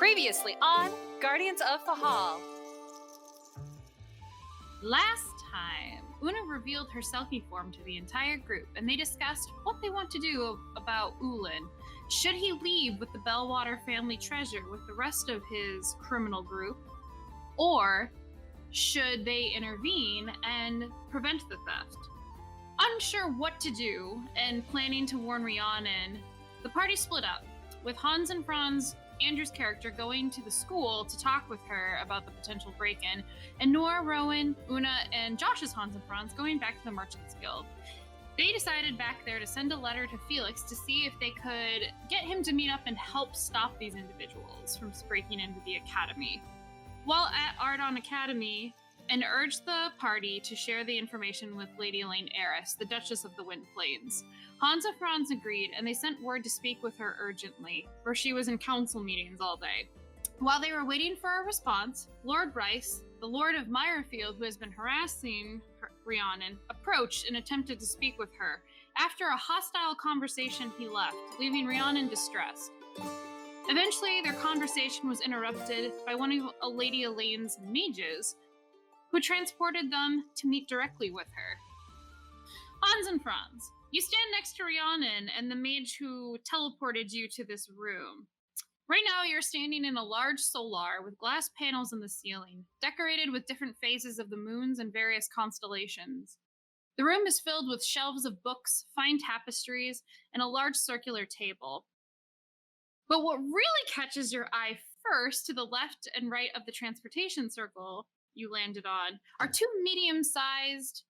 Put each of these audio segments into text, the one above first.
Previously on Guardians of Fehal. Last time, Una revealed her selfie form to the entire group, and they discussed what they want to do about Ulan. Should he leave with the Bellwater family treasure with the rest of his criminal group, or should they intervene and prevent the theft? Unsure what to do and planning to warn Rhiannon, the party split up, with Hans and Frans, Andrew's character, going to the school to talk with her about the potential break-in, and Nora, Rowan, Una, and Josh's Hans and Frans going back to the Merchants Guild. They decided back there to send a letter to Felix to see if they could get him to meet up and help stop these individuals from breaking into the academy. While at Ardon Academy, and urged the party to share the information with Lady Elaine Eris, the Duchess of the Wind Plains. Hans and Frans agreed, and they sent word to speak with her urgently, for she was in council meetings all day. While they were waiting for a response, Lord Bryce, the Lord of Meyerfield, who has been harassing Rhiannon, approached and attempted to speak with her. After a hostile conversation, he left, leaving Rhiannon distressed. Eventually, their conversation was interrupted by one of Lady Elaine's mages, who transported them to meet directly with her. Hans and Frans, you stand next to Rhiannon and the mage who teleported you to this room. Right now, you're standing in a large solar with glass panels in the ceiling, decorated with different phases of the moons and various constellations. The room is filled with shelves of books, fine tapestries, and a large circular table. But what really catches your eye first, to the left and right of the transportation circle you landed on, are two medium-sized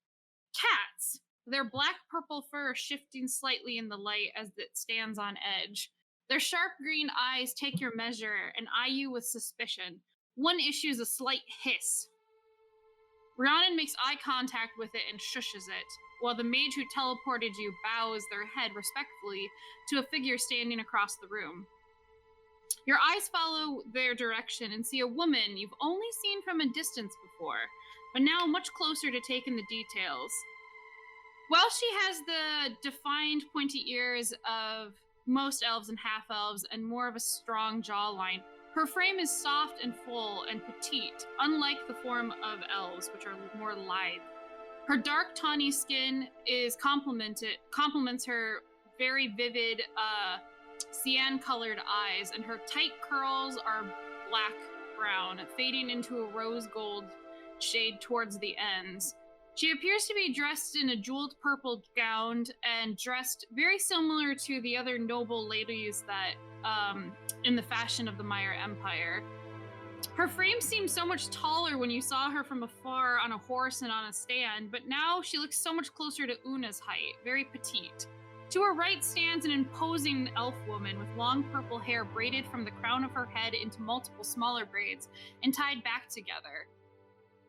cats. Their black-purple fur shifting slightly in the light as it stands on edge. Their sharp green eyes take your measure and eye you with suspicion. One issues a slight hiss. Rhiannon makes eye contact with it and shushes it, while the mage who teleported you bows their head respectfully to a figure standing across the room. Your eyes follow their direction and see a woman you've only seen from a distance before, but now much closer to take in the details. While she has the defined pointy ears of most elves and half-elves and more of a strong jawline, her frame is soft and full and petite, unlike the form of elves, which are more lithe. Her dark tawny skin complements her very vivid cyan-colored eyes, and her tight curls are black-brown, fading into a rose gold shade towards the ends. She appears to be dressed in a jeweled purple gown and dressed very similar to the other noble ladies that in the fashion of the Meyer Empire. Her frame seemed so much taller when you saw her from afar on a horse and on a stand, but now she looks so much closer to Una's height, very petite. To her right stands an imposing elf woman with long purple hair braided from the crown of her head into multiple smaller braids and tied back together.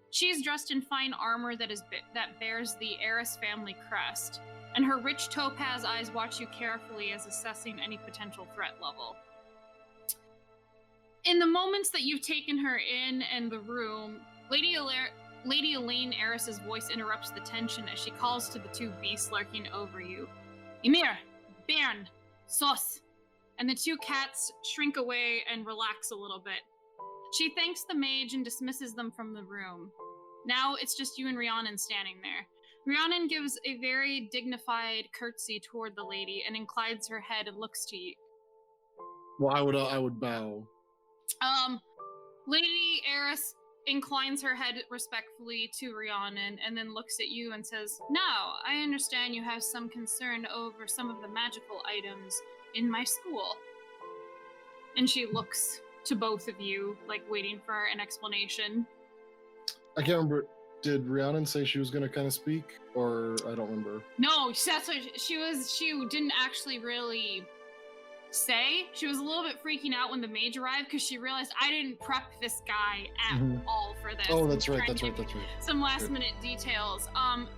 She is dressed in fine armor that bears the Eris family crest, and her rich topaz eyes watch you carefully as assessing any potential threat level. In the moments that you've taken her in and the room, Lady Elaine Eris's voice interrupts the tension as she calls to the two beasts lurking over you. Ymir, Bern, Sos, and the two cats shrink away and relax a little bit. She thanks the mage and dismisses them from the room. Now it's just you and Rhiannon standing there. Rhiannon gives a very dignified curtsy toward the lady and inclines her head and looks to you. Well, I would bow. Lady Eris inclines her head respectfully to Rhiannon and then looks at you and says, "Now, I understand you have some concern over some of the magical items in my school." And she looks to both of you, like waiting for an explanation. I can't remember. Did Rhiannon say she was going to kind of speak, or I don't remember? No, that's what she didn't actually really say. She was a little bit freaking out when the mage arrived because she realized I didn't prep this guy at all for this. Oh, that's right. Some last minute details.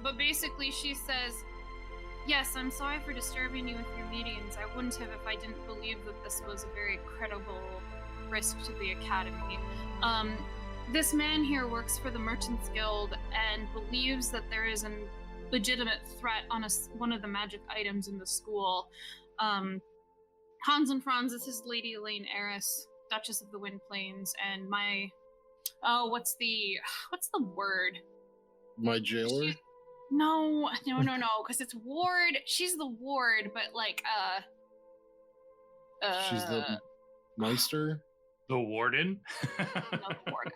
But basically she says, "Yes, I'm sorry for disturbing you with your meetings. I wouldn't have if I didn't believe that this was a very credible risk to the academy. This man here works for the Merchants Guild and believes that there is a legitimate threat on one of the magic items in the school. Hans and Frans, this is Lady Elaine Eris. Duchess of the Wind Plains, and my what's the word? My jailer? No, because it's ward. She's the ward, but like She's the Meister? The warden? no, the ward.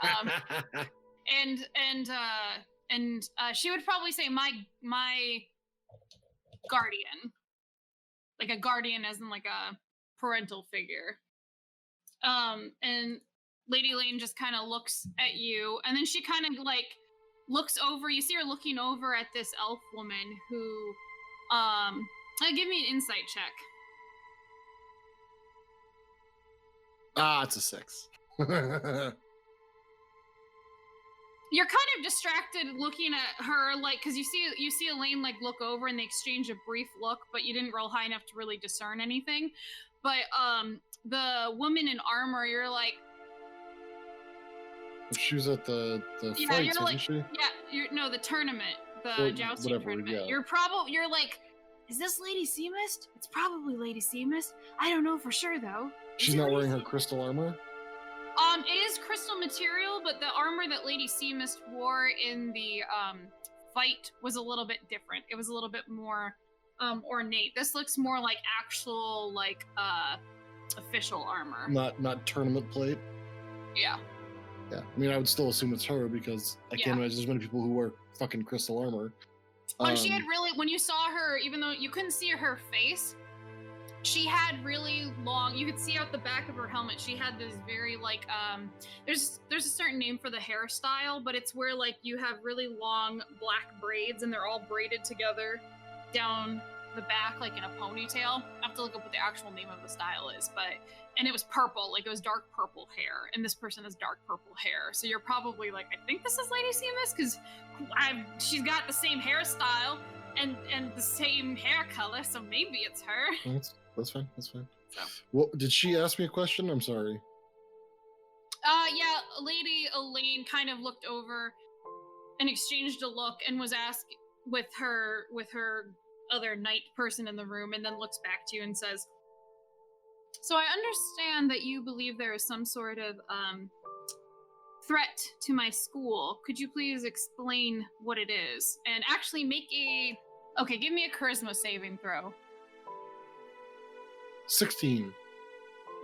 And she would probably say my guardian, like a guardian, as in like a parental figure. And Lady Lane just kind of looks at you, and then she kind of like looks over. You see her looking over at this elf woman who, give me an insight check. It's a 6. You're kind of distracted looking at her, like, because you see Elaine like look over and they exchange a brief look, but you didn't roll high enough to really discern anything. But the woman in armor, you're like, she was at the fights, wasn't she? Yeah, the tournament, the jousting tournament. Yeah. You're like, is this Lady Seamist? It's probably Lady Seamist. I don't know for sure though. She's not wearing her crystal armor? It is crystal material, but the armor that Lady Seamist wore in the fight was a little bit different. It was a little bit more ornate. This looks more like actual like official armor. Not tournament plate? Yeah. Yeah. I mean, I would still assume it's her because I can't imagine there's many people who wear fucking crystal armor. She had when you saw her, even though you couldn't see her face, she had really long, you could see out the back of her helmet, she had this very like there's a certain name for the hairstyle, but it's where like you have really long black braids and they're all braided together down the back like in a ponytail. I have to look up what the actual name of the style is, and it was purple, like it was dark purple hair, and this person has dark purple hair. So you're probably like, I think this is Lady Seamus because she's got the same hairstyle and the same hair color, so maybe it's her. That's fine. So. Well, did she ask me a question? I'm sorry. Yeah, Lady Elaine kind of looked over and exchanged a look and was asked with her other knight person in the room, and then looks back to you and says, so I understand that you believe there is some sort of threat to my school. Could you please explain what it is? And actually give me a charisma saving throw. 16. Let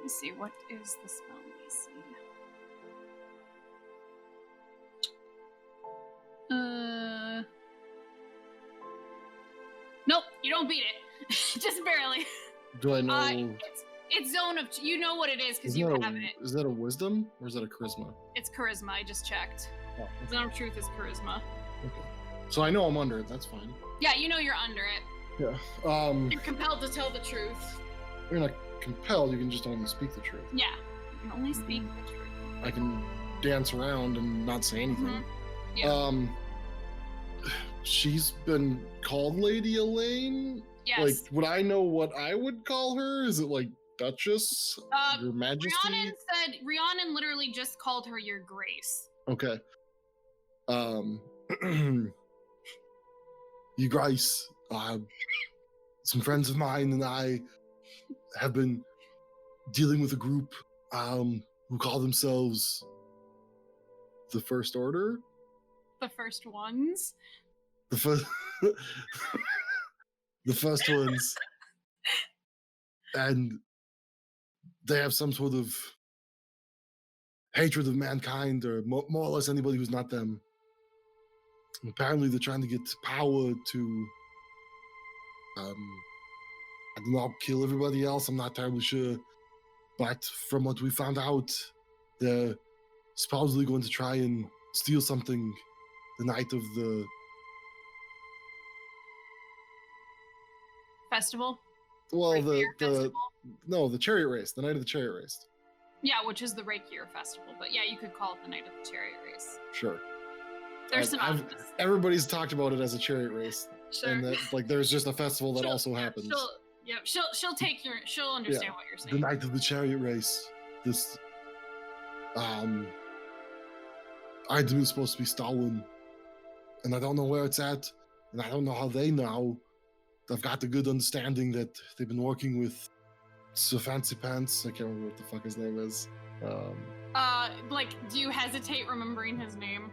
me see, what is the spell? Let me see. Nope, you don't beat it. Just barely. Do I know? It's zone of, you know what it is because you have it. Is that a wisdom or is that a charisma? It's charisma, I just checked. Oh, okay. Zone of truth is charisma. Okay. So I know I'm under it, that's fine. Yeah, you know you're under it. Yeah. You're compelled to tell the truth. You're not compelled, you can just only speak the truth. Yeah, you can only speak the truth. I can dance around and not say anything. Mm-hmm. Yeah. She's been called Lady Elaine? Yes. Like, would I know what I would call her? Is it like Duchess? Your Majesty? Rhiannon literally just called her Your Grace. Okay. You Grace, some friends of mine and I have been dealing with a group who call themselves the First Order. The first ones? The first ones. And they have some sort of hatred of mankind, or more or less anybody who's not them. And apparently they're trying to get power to I don't know, kill everybody else. I'm not terribly sure. But from what we found out, they're supposedly going to try and steal something the night of the festival. Well, festival? The chariot race, the night of the chariot race. Yeah, which is the Rakier festival. But yeah, you could call it the night of the chariot race. Sure. There's everybody's talked about it as a chariot race. Sure. And that, like, there's just a festival that also happens. She'll understand what you're saying. The night of the chariot race. This item is supposed to be stolen. And I don't know where it's at. And I don't know how they know. I've got the good understanding that they've been working with Sir Fancy Pants. I can't remember what the fuck his name is. Do you hesitate remembering his name?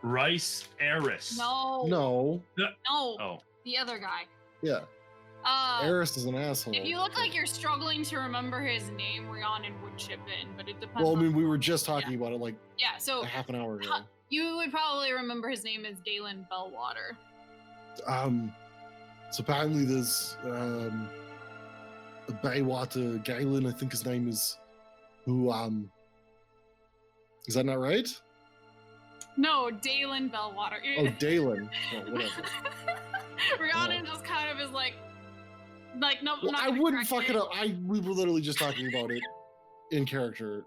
Rice Eris. No. No. No. Oh. The other guy. Yeah. Eris is an asshole. If you look like you're struggling to remember his name, Rhiannon would chip in, but it depends. Well, I mean, we were just talking about it so a half an hour ago. You would probably remember his name as Galen Bellwater. So apparently there's a Baywater Galen, I think his name is, who is that not right? No, Dalen Bellwater. Oh, Dalen. Oh, whatever. Rhiannon just kind of is like no. Well, I wouldn't fuck it up. We were literally just talking about it in character.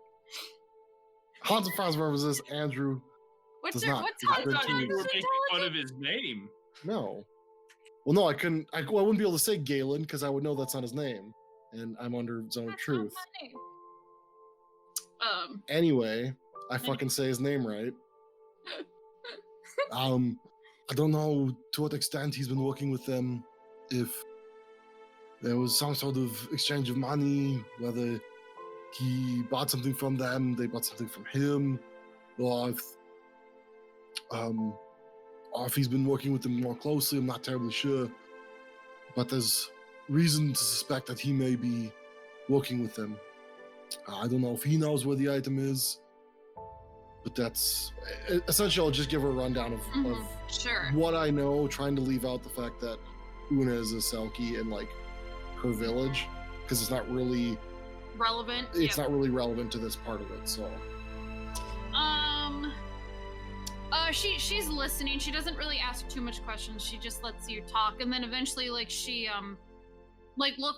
Hans and Frans remembers this. Andrew does not. What's You were making fun of his name. No. Well, no, I couldn't. I wouldn't be able to say Galen because I would know that's not his name, and I'm under zone of truth. Anyway, I fucking say his name right. I don't know to what extent he's been working with them. If there was some sort of exchange of money, whether he bought something from them, they bought something from him, or if he's been working with them more closely, I'm not terribly sure. But there's reason to suspect that he may be working with them. I don't know if he knows where the item is, but that's essentially. I'll just give her a rundown of what I know, trying to leave out the fact that Una is a Selkie and like her village, because it's not really relevant. It's not really relevant to this part of it. So, she's listening. She doesn't really ask too much questions. She just lets you talk, and then eventually, look,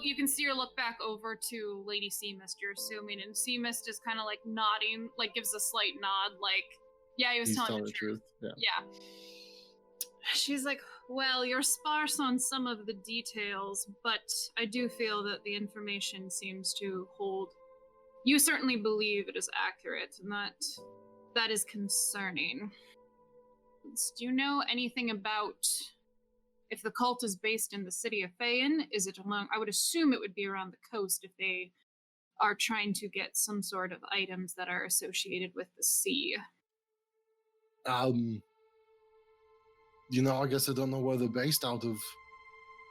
you can see her look back over to Lady Seamist, you're assuming, and Seamist is kind of like nodding, like gives a slight nod, like, yeah, he was telling the truth. Yeah. She's like, well, you're sparse on some of the details, but I do feel that the information seems to hold. You certainly believe it is accurate, and that is concerning. Do you know anything about if the cult is based in the city of Fehal? Is it along? I would assume it would be around the coast if they are trying to get some sort of items that are associated with the sea. I guess I don't know where they're based out of.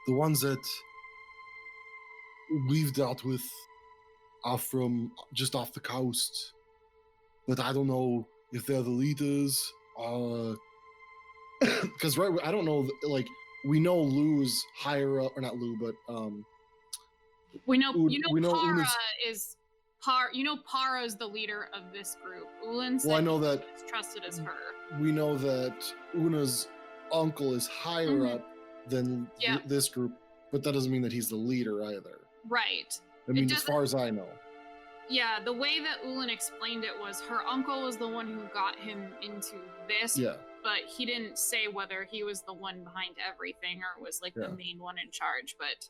The ones that we've dealt with are from just off the coast, but I don't know if they're the leaders. Because I don't know. Like, we know Lou's higher up, or not Lou, but we know Para is Para's the leader of this group. Ulan said I know that is trusted as her. We know that Una's uncle is higher up than this group, but that doesn't mean that he's the leader either. Right. I mean, as far as I know. Yeah, the way that Ulan explained it was her uncle was the one who got him into this. Yeah. But he didn't say whether he was the one behind everything or was like the main one in charge. But,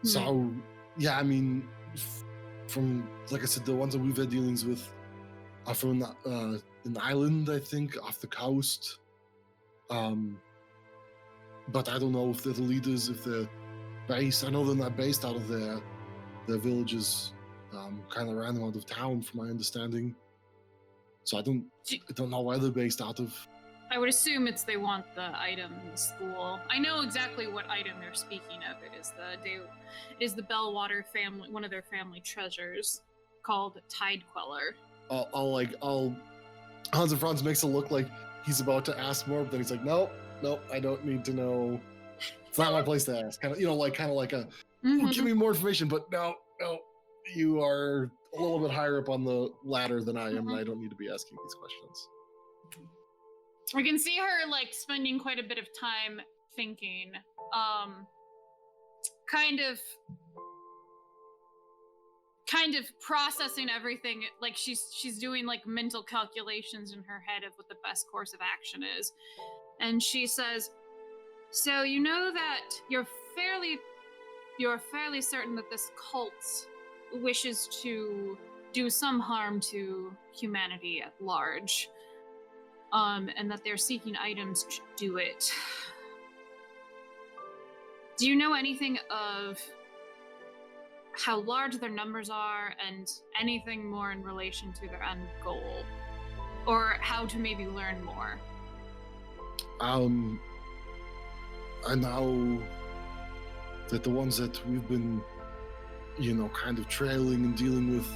So, yeah, I mean, from, like I said, the ones that we've had dealings with are from an island, I think, off the coast. But I don't know if they're the leaders, if they're based. I know they're not based out of their villages, kind of random out of town, from my understanding. So I don't know where they're based out of. I would assume they want the item in the school. I know exactly what item they're speaking of. It is the Bellwater family, one of their family treasures, called Tide Queller. Hans and Frans makes it look like he's about to ask more, but then he's like, nope, I don't need to know. It's not my place to ask. Kind of like a, give me more information, but no, you are a little bit higher up on the ladder than I am, and I don't need to be asking these questions. I can see her like spending quite a bit of time thinking, kind of processing everything. Like she's doing like mental calculations in her head of what the best course of action is. And she says, so you know that you're fairly certain that this cult wishes to do some harm to humanity at large, and that they're seeking items to do it. Do you know anything of how large their numbers are, and anything more in relation to their end goal, or how to maybe learn more. I know that the ones that we've been, kind of trailing and dealing with,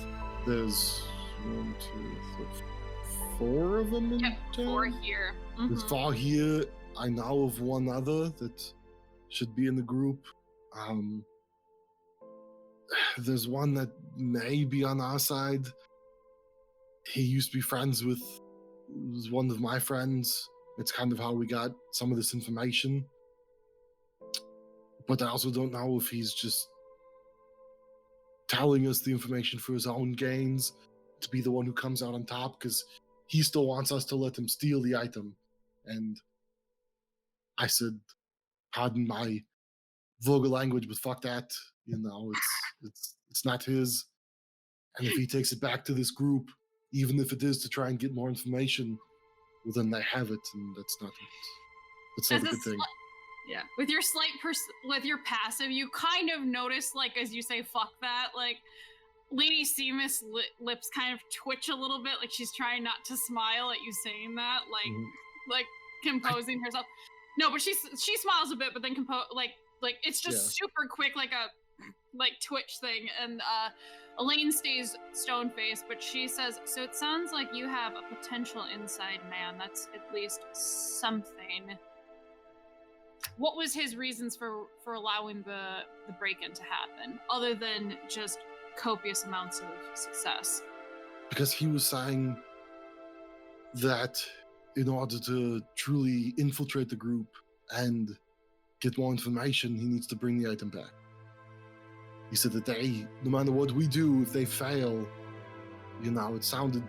there's 1, 2, 3, 4 of them in town. 4 here. There's 4 here. I know of one other that should be in the group. There's one that may be on our side. He used to be friends with one of my friends. It's kind of how we got some of this information. But I also don't know if he's just telling us the information for his own gains, to be the one who comes out on top, because he still wants us to let him steal the item. And I said, pardon my vulgar language, but fuck that. It's not his. And if he takes it back to this group, even if it is to try and get more information, well, then they have it, and that's not a good thing. Yeah, with your with your passive, you kind of notice, like, as you say, "fuck that," like Lady Seamus' lips kind of twitch a little bit, like she's trying not to smile at you saying that, like composing herself. No, but she smiles a bit, but then like it's just super quick, like a twitch thing, and Elaine stays stone-faced, but she says, "So it sounds like you have a potential inside man. That's at least something. What was his reasons for allowing the break-in to happen, other than just copious amounts of success?" Because he was saying that in order to truly infiltrate the group and get more information, he needs to bring the item back. He said that no matter what we do, if they fail, it sounded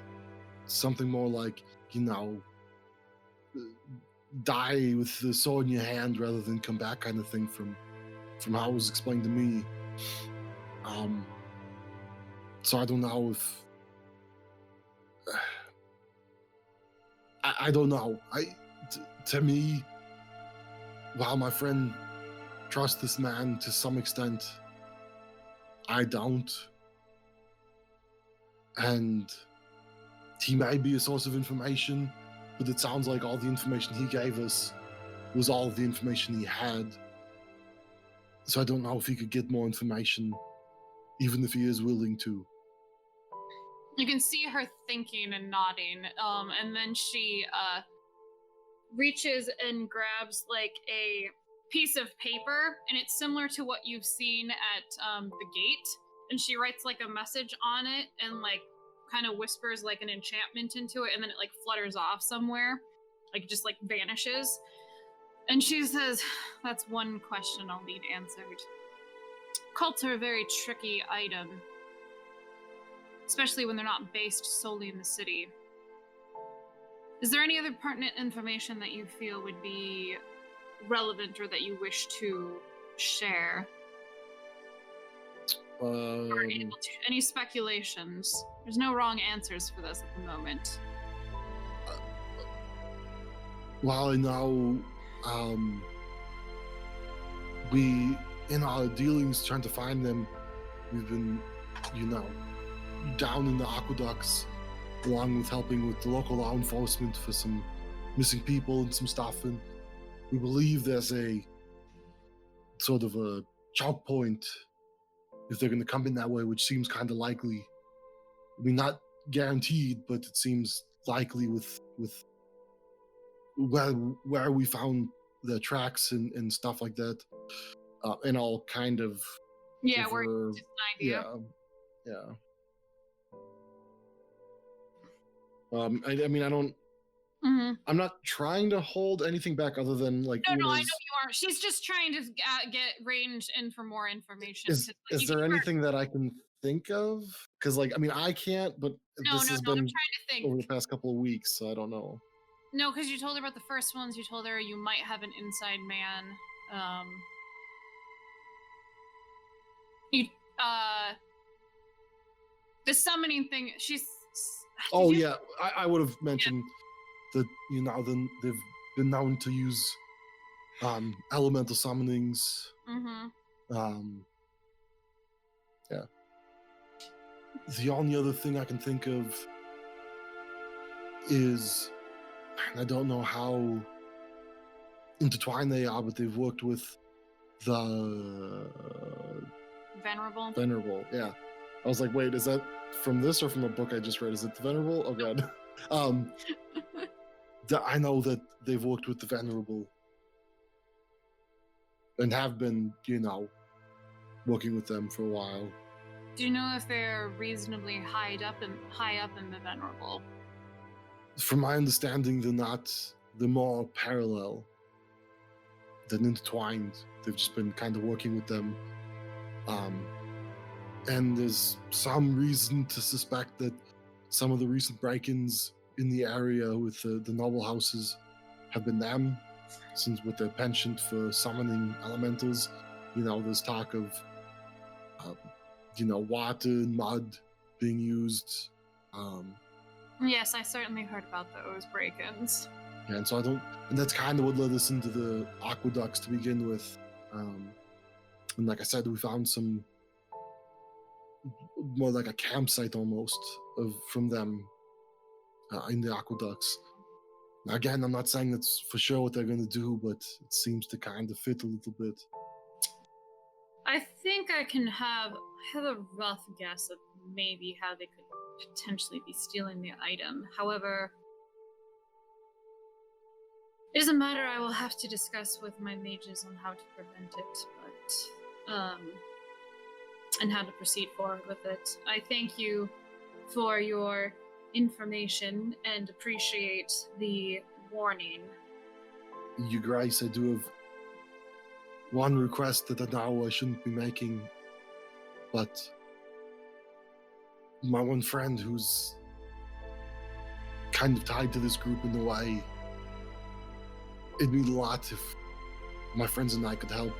something more like, die with the sword in your hand rather than come back, kind of thing, from how it was explained to me. So I don't know if I don't know. To me, while my friend trusts this man to some extent, I don't. And he may be a source of information, but it sounds like all the information he gave us was all of the information he had. So I don't know if he could get more information, even if he is willing to. You can see her thinking and nodding, and then she reaches and grabs like a piece of paper, and it's similar to what you've seen at the gate, and she writes like a message on it and like kind of whispers like an enchantment into it, and then it like flutters off somewhere, like just like vanishes. And she says, "That's one question I'll need answered. Cults are a very tricky item, especially when they're not based solely in the city. Is there any other pertinent information that you feel would be relevant or that you wish to share? Or able to, any speculations? There's no wrong answers for this at the moment." Well, I know we, in our dealings trying to find them, we've been, down in the aqueducts, along with helping with the local law enforcement for some missing people and some stuff, and we believe there's a sort of a choke point if they're going to come in that way, which seems kind of likely. I mean, not guaranteed, but it seems likely with where we found the tracks and stuff like that, and all kind of. Yeah, we're just an idea. Yeah. I mean, I don't. Mm-hmm. I'm not trying to hold anything back other than like. No, I know you aren't. She's just trying to get range in for more information. Is there anything that I can think of? Because, like, I mean, I can't, but this has been I'm trying to think. over the past couple of weeks, so I don't know. No, because you told her about the first ones. You told her you might have an inside man. The summoning thing. Oh yeah, I would have mentioned that then they've been known to use elemental summonings. Mm-hmm. Yeah. The only other thing I can think of is, and I don't know how intertwined they are, but they've worked with the Venerable. Yeah. I was like, wait, is that from this or from a book I just read? Is it the Venerable? Oh god. I know that they've worked with the Venerable and have been, working with them for a while. Do you know if they're reasonably high up in the Venerable? From my understanding, they're more parallel than intertwined. They've just been kind of working with them. And there's some reason to suspect that some of the recent break-ins in the area with the noble houses have been them, since with their penchant for summoning elementals, there's talk of, water and mud being used. Yes, I certainly heard about those break-ins. Yeah, and so and that's kind of what led us into the aqueducts to begin with. And like I said, we found some more like a campsite almost from them in the aqueducts. Now, again, I'm not saying that's for sure what they're going to do, but it seems to kind of fit a little bit. I think I can have a rough guess of maybe how they could potentially be stealing the item. However, it is a matter I will have to discuss with my mages on how to prevent it, but and how to proceed forward with it. I thank you for your information and appreciate the warning. You Grace, I do have one request that I know I shouldn't be making, but my one friend who's kind of tied to this group in a way, it'd mean a lot if my friends and I could help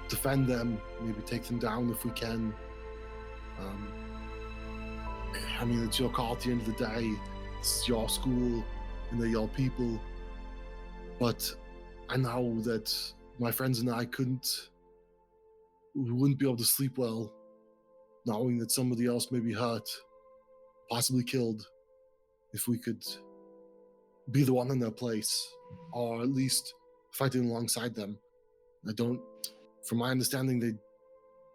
defend them, maybe take them down if we can. I mean, it's your call at the end of the day. It's your school and they're your people. But I know that my friends and I wouldn't be able to sleep well knowing that somebody else may be hurt, possibly killed, if we could be the one in their place, or at least fighting alongside them. From my understanding, they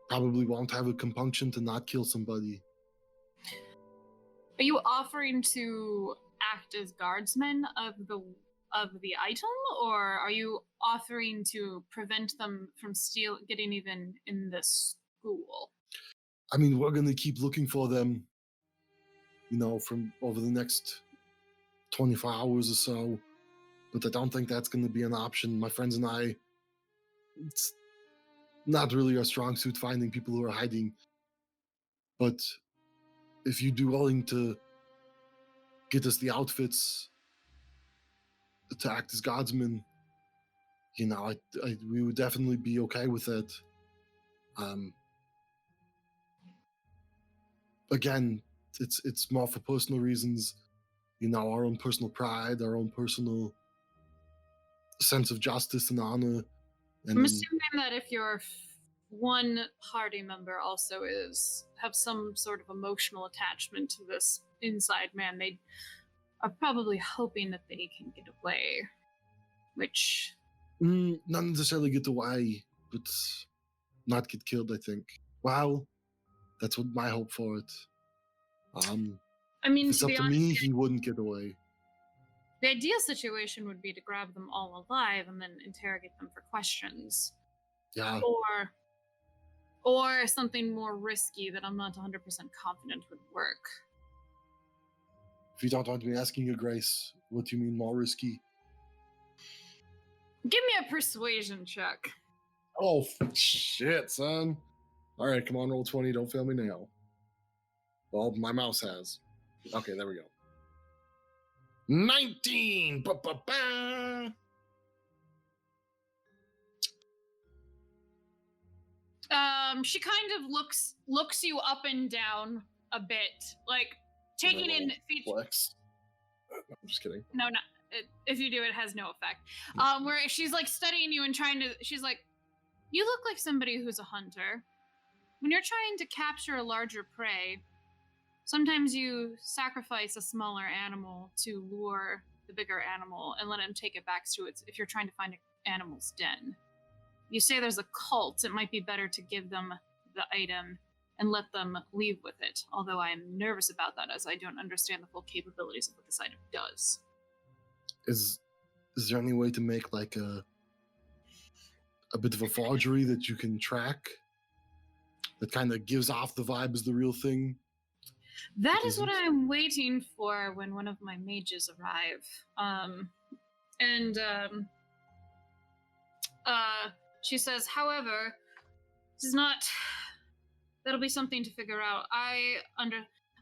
probably won't have a compunction to not kill somebody. Are you offering to act as guardsmen of the item, or are you offering to prevent them from getting even in the school? I mean, we're going to keep looking for them, from over the next 24 hours or so, but I don't think that's going to be an option. My friends and I, it's not really our strong suit finding people who are hiding, but if you'd be willing to get us the outfits to act as guardsmen, we would definitely be okay with it. Again, it's more for personal reasons, our own personal pride, our own personal sense of justice and honor. And I'm assuming that if your one party member also have some sort of emotional attachment to this inside man, they are probably hoping that they can get away, which... not necessarily get away, but not get killed, I think. Well, that's what my hope for it. I mean, if it's to up be to honest, me, he wouldn't get away. the ideal situation would be to grab them all alive and then interrogate them for questions. Yeah. Or something more risky that I'm not 100% confident would work. If you don't mind me asking you, Grace, what do you mean more risky? Give me a persuasion check. Oh, shit, son. All right, come on, roll 20. Don't fail me now. Well, my mouse has. Okay, there we go. 19! Ba-ba-ba! She kind of looks you up and down a bit, like taking in features. Flex. I'm just kidding. No, if you do, it has no effect. Where she's like studying you and she's like, you look like somebody who's a hunter. when you're trying to capture a larger prey, sometimes you sacrifice a smaller animal to lure the bigger animal and let him take it back to its, if you're trying to find an animal's den. You say there's a cult, it might be better to give them the item and let them leave with it, although I am nervous about that as I don't understand the full capabilities of what this item does. Is there any way to make like a bit of a forgery that you can track that kind of gives off the vibe as the real thing? That is what I'm waiting for when one of my mages arrive. She says, however, this is not... That'll be something to figure out.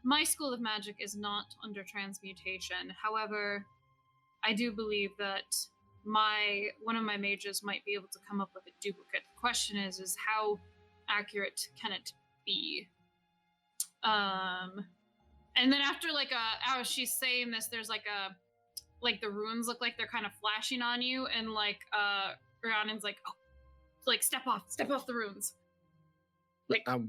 My school of magic is not under transmutation. However, I do believe that one of my mages might be able to come up with a duplicate. The question is how accurate can it be? And then after as she's saying this, there's the runes look like they're kind of flashing on you, and Rhiannon's like, oh, step off the runes.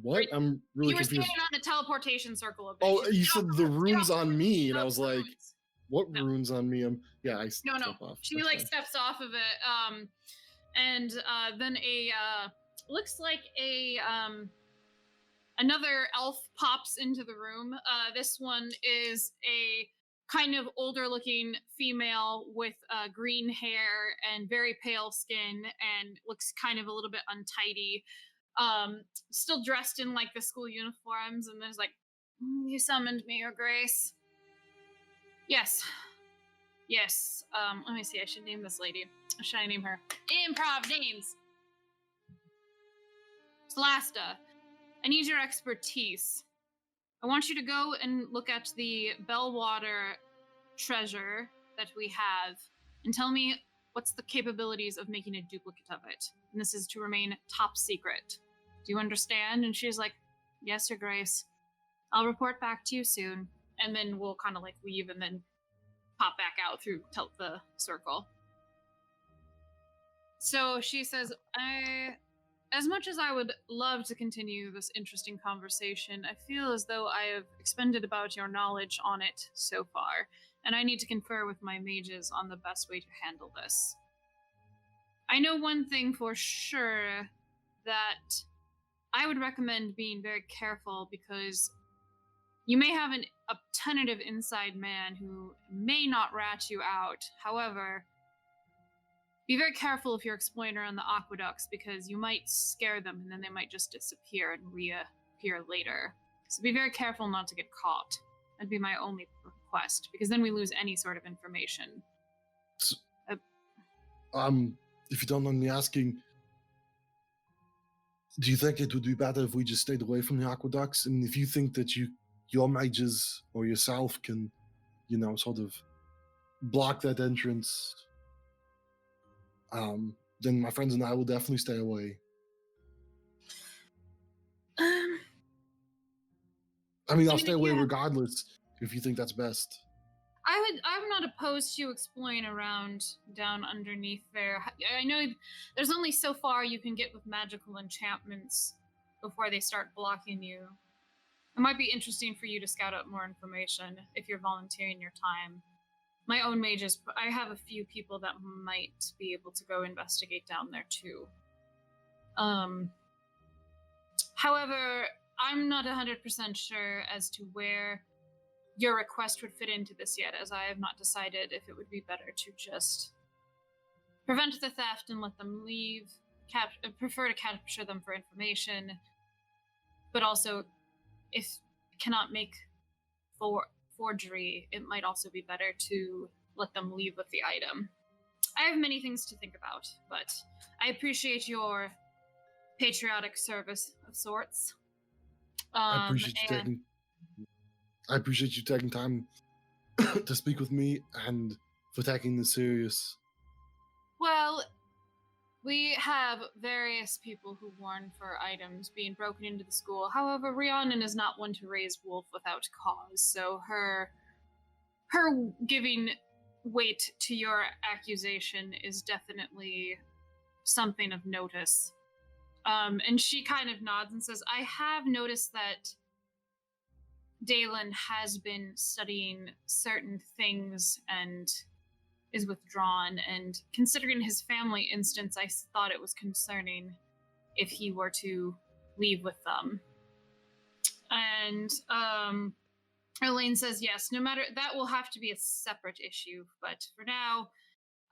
What? I'm really confused. You were standing on a teleportation circle. Oh, you said the runes on me, and I was like, what runes on me? I step off. She steps off of it. And then looks like another elf pops into the room. This one is a kind of older looking female with green hair and very pale skin and looks kind of a little bit untidy. Still dressed in the school uniforms, and there's you summoned me, Your Grace. Yes. Let me see, I should name this lady. Or should I name her? Improv names. Slasta, I need your expertise. I want you to go and look at the Bellwater treasure that we have and tell me what's the capabilities of making a duplicate of it. And this is to remain top secret. Do you understand? And she's like, yes, Your Grace. I'll report back to you soon. And then we'll kind of leave and then pop back out through the circle. So she says, as much as I would love to continue this interesting conversation, I feel as though I have expended about your knowledge on it so far, and I need to confer with my mages on the best way to handle this. I know one thing for sure, that I would recommend being very careful, because you may have a tentative inside man who may not rat you out. However, be very careful if you're exploring around the aqueducts, because you might scare them and then they might just disappear and reappear later. So be very careful not to get caught. That'd be my only request, because then we lose any sort of information. If you don't mind me asking, do you think it would be better if we just stayed away from the aqueducts? And if you think that your mages or yourself can, sort of block that entrance, then my friends and I will definitely stay away. I'll stay away regardless if you think that's best. I'm not opposed to exploring around down underneath there. I know there's only so far you can get with magical enchantments before they start blocking you. It might be interesting for you to scout out more information if you're volunteering your time. My own mages, I have a few people that might be able to go investigate down there too. However, I'm not 100% sure as to where your request would fit into this yet, as I have not decided if it would be better to just prevent the theft and let them leave, prefer to capture them for information, but also, if cannot make forgery, it might also be better to let them leave with the item. I have many things to think about, but I appreciate your patriotic service of sorts. I appreciate you taking time to speak with me and for taking this serious. Well, we have various people who warn for items being broken into the school. However, Rhiannon is not one to raise wolf without cause, so her giving weight to your accusation is definitely something of notice. And she kind of nods and says, I have noticed that Dalen has been studying certain things and is withdrawn, and considering his family instance, I thought it was concerning if he were to leave with them. And Elaine says, yes, no matter, that will have to be a separate issue, but for now,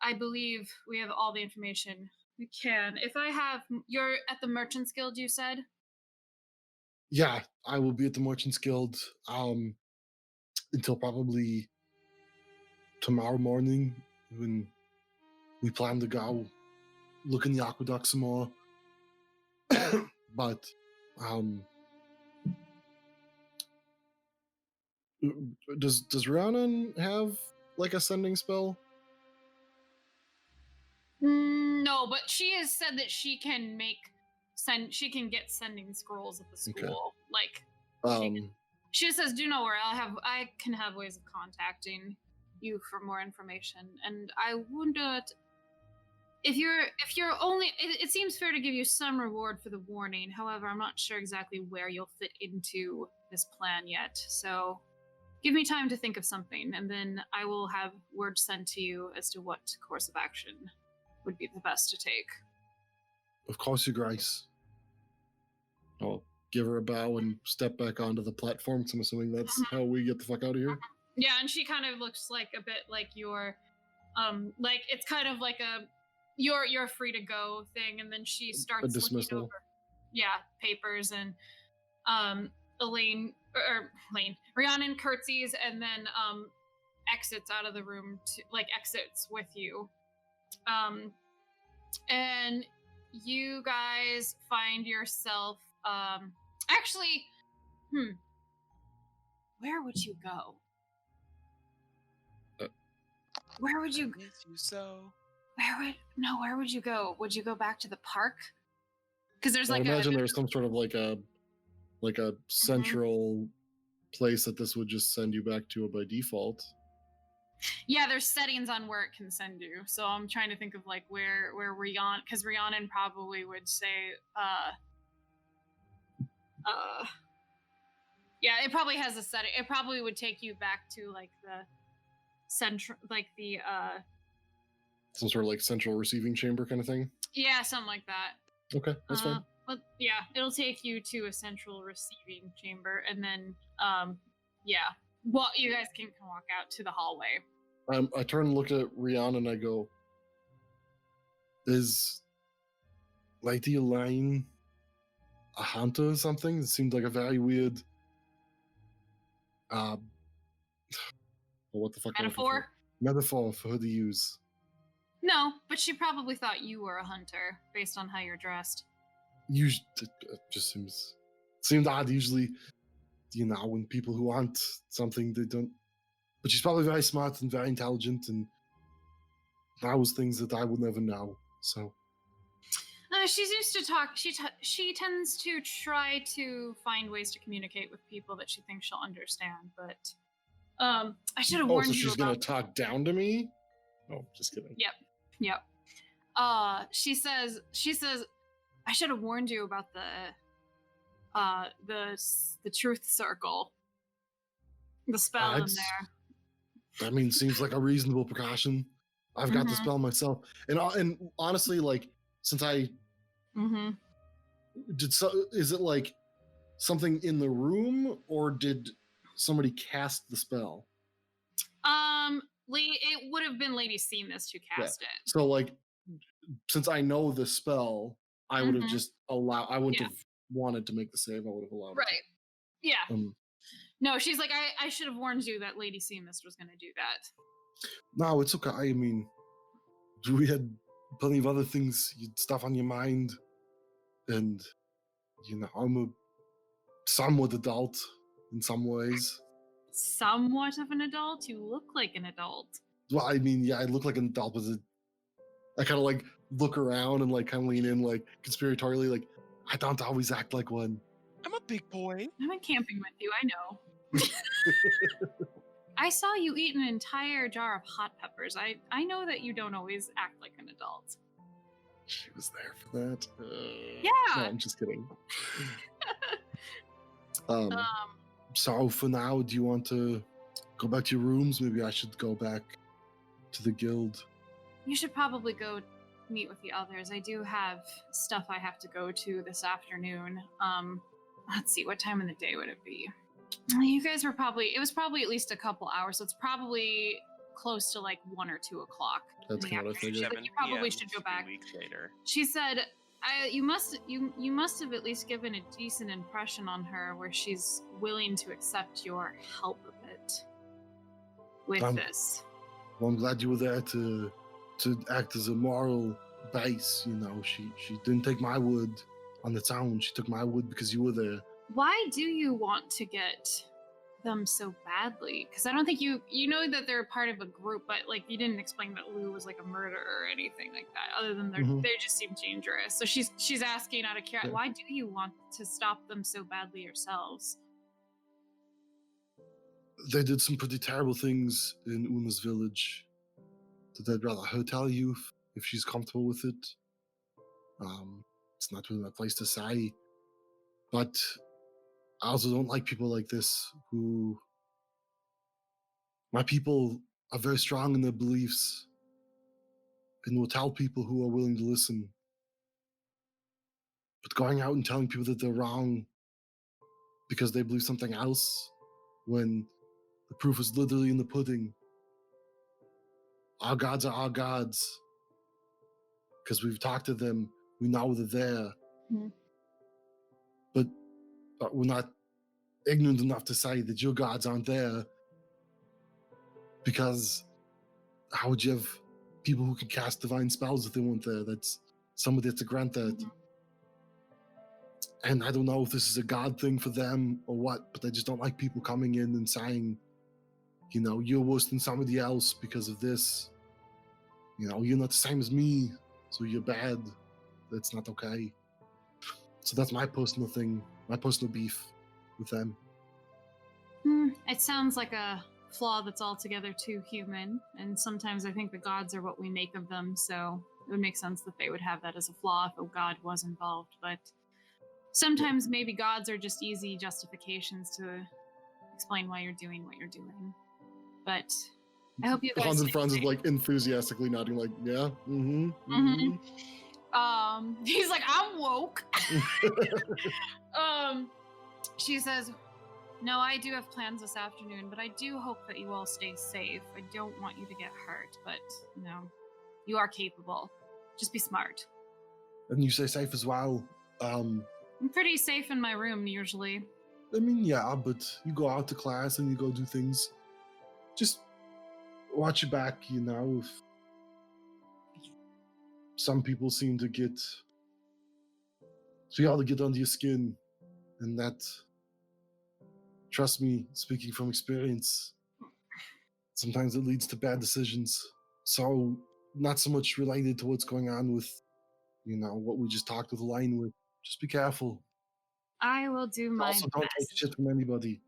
I believe we have all the information we can. If I have, you're at the Merchants Guild, you said? Yeah, I will be at the Merchants Guild until probably tomorrow morning when we plan to go look in the aqueduct some more. But does Rhiannon have like a sending spell? No, but she has said that she can she can get sending scrolls at the school. Okay. Like she says, do not worry, I can have ways of contacting you for more information. And I wondered if you're only it seems fair to give you some reward for the warning. However, I'm not sure exactly where you'll fit into this plan yet. So give me time to think of something, and then I will have word sent to you as to what course of action would be the best to take. Of course, Your Grace. I'll give her a bow and step back onto the platform, because I'm assuming that's how we get the fuck out of here. Yeah, and she kind of looks like a bit like your, like it's kind of like a you're free to go thing, and then she starts looking over, papers, and Rhiannon curtsies and then exits out of the room exits with you. And you guys find yourself where would you go? Where would you where would you go? Would you go back to the park? Because there's I imagine there's some sort of like a central place that this would just send you back to by default. Yeah, there's settings on where it can send you. So I'm trying to think of like where Rhiannon, because Rhiannon probably would say yeah, it probably has a setting. It probably would take you back to like the central, like the some sort of like central receiving chamber kind of thing. Yeah, something like that. Okay, that's fine. But yeah, it'll take you to a central receiving chamber, and then well, you guys can walk out to the hallway. I turn and look at Rhiannon and I go, is Lady Elaine a hunter or something? It seemed like a very weird what the fuck metaphor for her to use. No, but she probably thought you were a hunter based on how you're dressed. It just seemed odd. Usually, when people who aren't something, they don't. But she's probably very smart and very intelligent, and knows things that I would never know. So she's used to talk. She tends to try to find ways to communicate with people that she thinks she'll understand. But I should have warned you. Oh, so she's gonna talk down to me? Oh, just kidding. Yep. She says, I should have warned you about the truth circle. The spell in there. I mean, seems like a reasonable precaution. I've got the spell myself. And honestly, like, since I is it like something in the room, or did somebody cast the spell? It would have been Lady Seamus who cast it. So, like, since I know the spell, I would have just allowed. I wouldn't have wanted to make the save. I would have allowed. Right. Yeah. No, she's like, I should have warned you that Lady Seamus was going to do that. No, it's okay. I mean, we had plenty of other things, stuff on your mind, and I'm a somewhat adult in some ways. Somewhat of an adult? You look like an adult. Well, I mean, yeah, I look like an adult, but I kind of like look around and like kind of lean in like conspiratorially, like I don't always act like one. I'm a big boy. I'm not camping with you, I know. I saw you eat an entire jar of hot peppers. I know that you don't always act like an adult. She was there for that. Yeah. No, I'm just kidding. So for now, do you want to go back to your rooms? Maybe I should go back to the guild. You should probably go meet with the others. I do have stuff I have to go to this afternoon. Let's see, what time of the day would it be? You guys were it was probably at least a couple hours, so it's probably close to like 1 or 2 o'clock. That's in the kind of afternoon. figured. Like, you probably should go back. Weeks later. She said, you must have at least given a decent impression on her where she's willing to accept your help a bit with this. Well, I'm glad you were there to act as a moral base. You know, she didn't take my word on its own. She took my word because you were there. Why do you want to get them so badly? Because I don't think you know that they're part of a group, but like you didn't explain that Lou was like a murderer or anything like that. Other than they just seem dangerous. So she's asking out of curiosity, why do you want to stop them so badly yourselves? They did some pretty terrible things in Una's village that I'd rather her tell you if she's comfortable with it. It's not really my place to say, but I also don't like people like this who... My people are very strong in their beliefs and will tell people who are willing to listen. But going out and telling people that they're wrong because they believe something else when the proof is literally in the pudding. Our gods are our gods because we've talked to them. We know they're there. Mm-hmm. But we're not ignorant enough to say that your gods aren't there, because how would you have people who can cast divine spells if they weren't there? That's somebody has to grant that. Mm-hmm. And I don't know if this is a god thing for them or what, but I just don't like people coming in and saying, you know, you're worse than somebody else because of this. You know, you're not the same as me, so you're bad. That's not okay. So that's my personal thing, my personal beef with them. It sounds like a flaw that's altogether too human, and sometimes I think the gods are what we make of them, so it would make sense that they would have that as a flaw if a god was involved, but sometimes maybe gods are just easy justifications to explain why you're doing what you're doing. But I hope you guys... Hans and Frans is like enthusiastically nodding like, yeah, he's like, I'm woke. She says, no, I do have plans this afternoon, but I do hope that you all stay safe. I don't want you to get hurt, but, you know, you are capable. Just be smart. And you say safe as well. I'm pretty safe in my room, usually. I mean, yeah, but you go out to class and you go do things. Just watch your back, you know. If some people seem to get... So you ought to get under your skin. And that... Trust me, speaking from experience, sometimes it leads to bad decisions. So, not so much related to what's going on with, you know, what we just talked with Elaine with. Just be careful. I will do my also, don't take shit from anybody.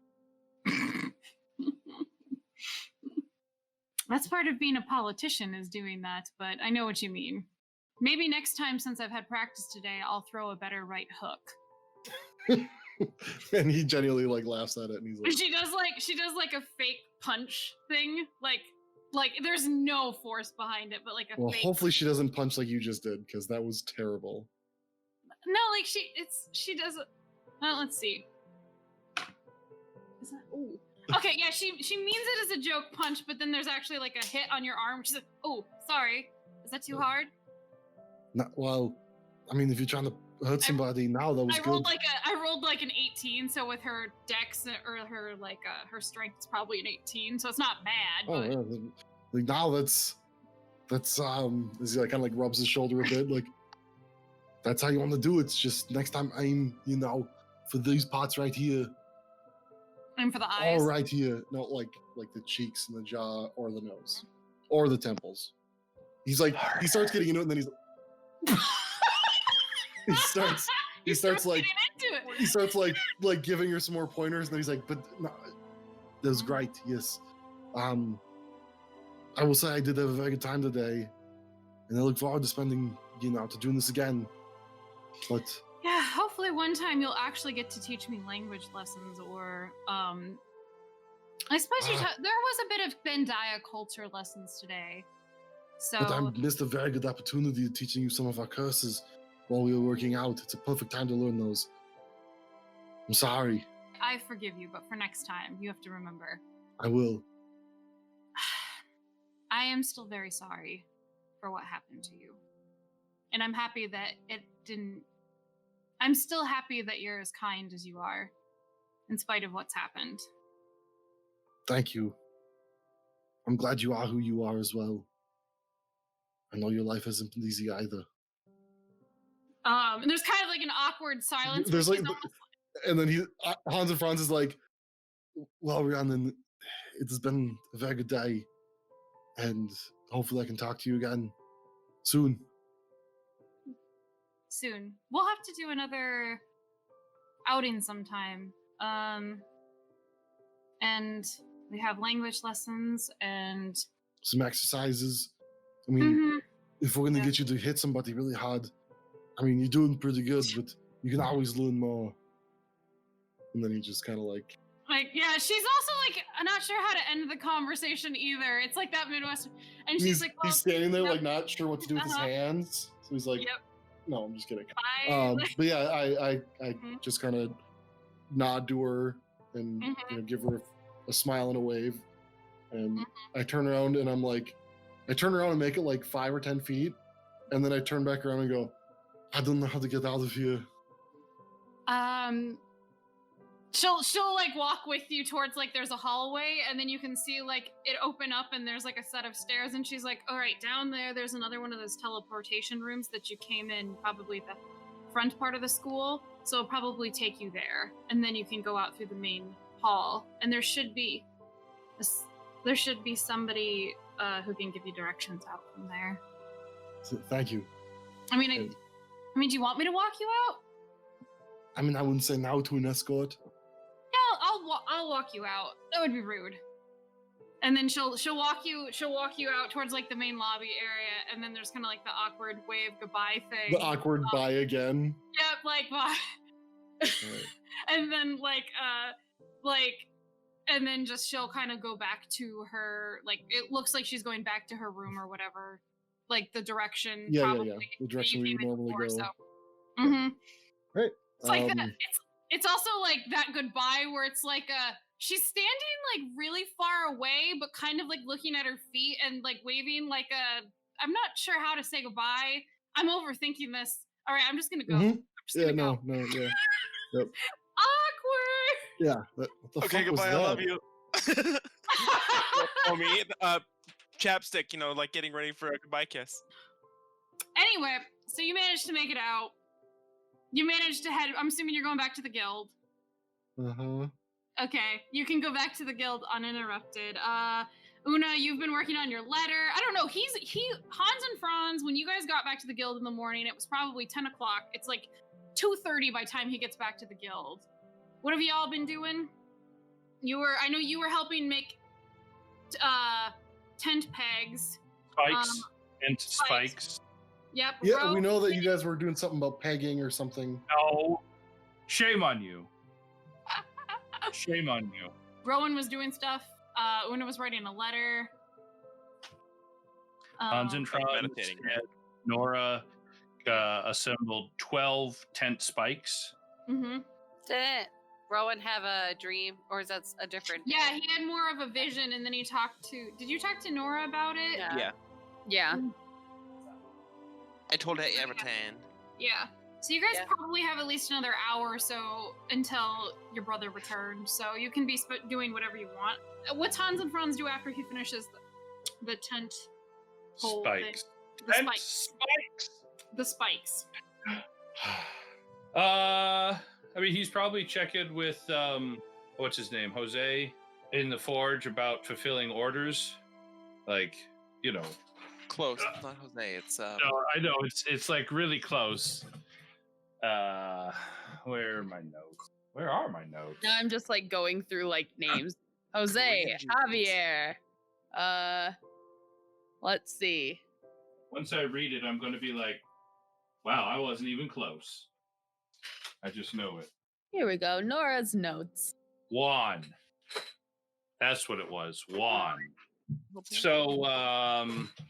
That's part of being a politician, is doing that, but I know what you mean. Maybe next time, since I've had practice today, I'll throw a better right hook. And he genuinely like laughs at it, and he's like, she does like a fake punch thing, like there's no force behind it, but like a fake... hopefully she doesn't punch like you just did, because that was terrible. No, like she does it. Let's see. Is that... Ooh. Okay, yeah, she means it as a joke punch, but then there's actually like a hit on your arm. She's like, oh, sorry. Is that too hard? Not, well, I mean, if you're trying to hurt somebody now, that was good. I rolled like an 18, so with her dex or her like her strength, it's probably an 18, so it's not bad. Oh, but... yeah. Like now that's is he like kind of like rubs his shoulder a bit, like that's how you want to do it. It's just next time aim, you know, for these parts right here. And for the eyes. All right here, no, like the cheeks and the jaw or the nose or the temples. He's like he starts getting into it, and then he's like, he starts like giving her some more pointers, and then he's like, but no, that was great. Yes. I will say I did have a very good time today, and I look forward to spending to doing this again. But Yeah, hopefully one time you'll actually get to teach me language lessons, or I suppose there was a bit of Bendiah culture lessons today. So I missed a very good opportunity of teaching you some of our curses while we were working out. It's a perfect time to learn those. I'm sorry. I forgive you, but for next time, you have to remember. I will. I am still very sorry for what happened to you. And I'm happy that it didn't... I'm still happy that you're as kind as you are, in spite of what's happened. Thank you. I'm glad you are who you are as well. I know your life isn't easy either. And there's kind of like an awkward silence. There's like, and then Hans and Frans is like, well, Rhiannon, it has been a very good day, and hopefully I can talk to you again soon. Soon. We'll have to do another outing sometime. And we have language lessons and some exercises. I mean, if we're gonna get you to hit somebody really hard, I mean, you're doing pretty good, but you can always learn more. And then he just kind of like, yeah, she's also like, I'm not sure how to end the conversation either. It's like that Midwestern, and she's like, well, he's standing there like not sure what to do with his hands. So he's like, no, I'm just kidding. But yeah, I just kind of nod to her and give her a smile and a wave, and I turn around and I'm like, I turn around and make it like 5 or 10 feet, and then I turn back around and go, I don't know how to get out of here. She'll like walk with you towards like there's a hallway, and then you can see like it open up and there's like a set of stairs, and she's like, all right, down there's another one of those teleportation rooms that you came in probably the front part of the school, so it'll probably take you there, and then you can go out through the main hall, and there should be somebody who can give you directions out from there. So, thank you. I mean, do you want me to walk you out? I mean, I wouldn't say now to an escort. Yeah, I'll walk you out. That would be rude. And then she'll walk you out towards like the main lobby area, and then there's kind of like the awkward wave goodbye thing. The awkward bye again. Yep, like bye. Right. And then and then just she'll kind of go back to her, like it looks like she's going back to her room or whatever, like the direction. Yeah, the direction we would normally go. So. Right. It's like that. It's also like that goodbye where it's like she's standing like really far away, but kind of like looking at her feet and like waving like I'm not sure how to say goodbye. I'm overthinking this. All right, I'm just gonna go. No, yeah. Yep. Awkward. Yeah. What the okay, fuck goodbye. Was I that? love you. For me, chapstick. Like getting ready for a goodbye kiss. Anyway, so you managed to make it out. You managed to head. I'm assuming you're going back to the guild. Okay, you can go back to the guild uninterrupted. Una, you've been working on your letter. I don't know. Hans and Frans. When you guys got back to the guild in the morning, it was probably 10 o'clock. It's like 2:30 by the time he gets back to the guild. What have y'all been doing? I know you were helping make tent pegs. Spikes. Yep. Yeah, we know that you guys were doing something about pegging or something. No. Shame on you. Shame on you. Rowan was doing stuff. Una was writing a letter. Hans and Frans meditating. Nora assembled 12 tent spikes. Didn't Rowan have a dream, or is that a different? Yeah, he had more of a vision, and then he talked to. Did you talk to Nora about it? Yeah. I told her everything. Yeah. So you guys probably have at least another hour or so until your brother returns, so you can be doing whatever you want. What's Hans and Frans do after he finishes the tent hole Spikes. thing? The Spikes. spikes. I mean, he's probably checking with what's his name, Jose, in the forge about fulfilling orders, like Close. It's not Jose. It's No, I know it's like really close. Where are my notes? Where are my notes? Now I'm just like going through like names. Jose, Javier. Let's see. Once I read it, I'm going to be like, Wow, I wasn't even close. I just know it. Here we go. Nora's notes. Juan. That's what it was. Juan. So,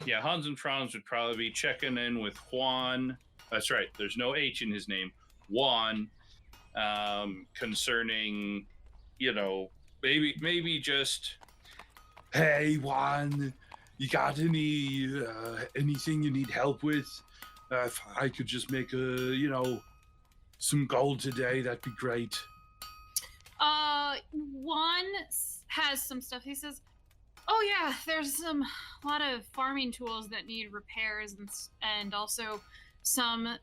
yeah, Hans and Frans would probably be checking in with Juan. That's right. There's no H in his name. Juan, concerning, maybe just, hey, Juan, you got anything you need help with? If I could just make some gold today, that'd be great. Juan has some stuff. He says, "Oh yeah, there's a lot of farming tools that need repairs, and also some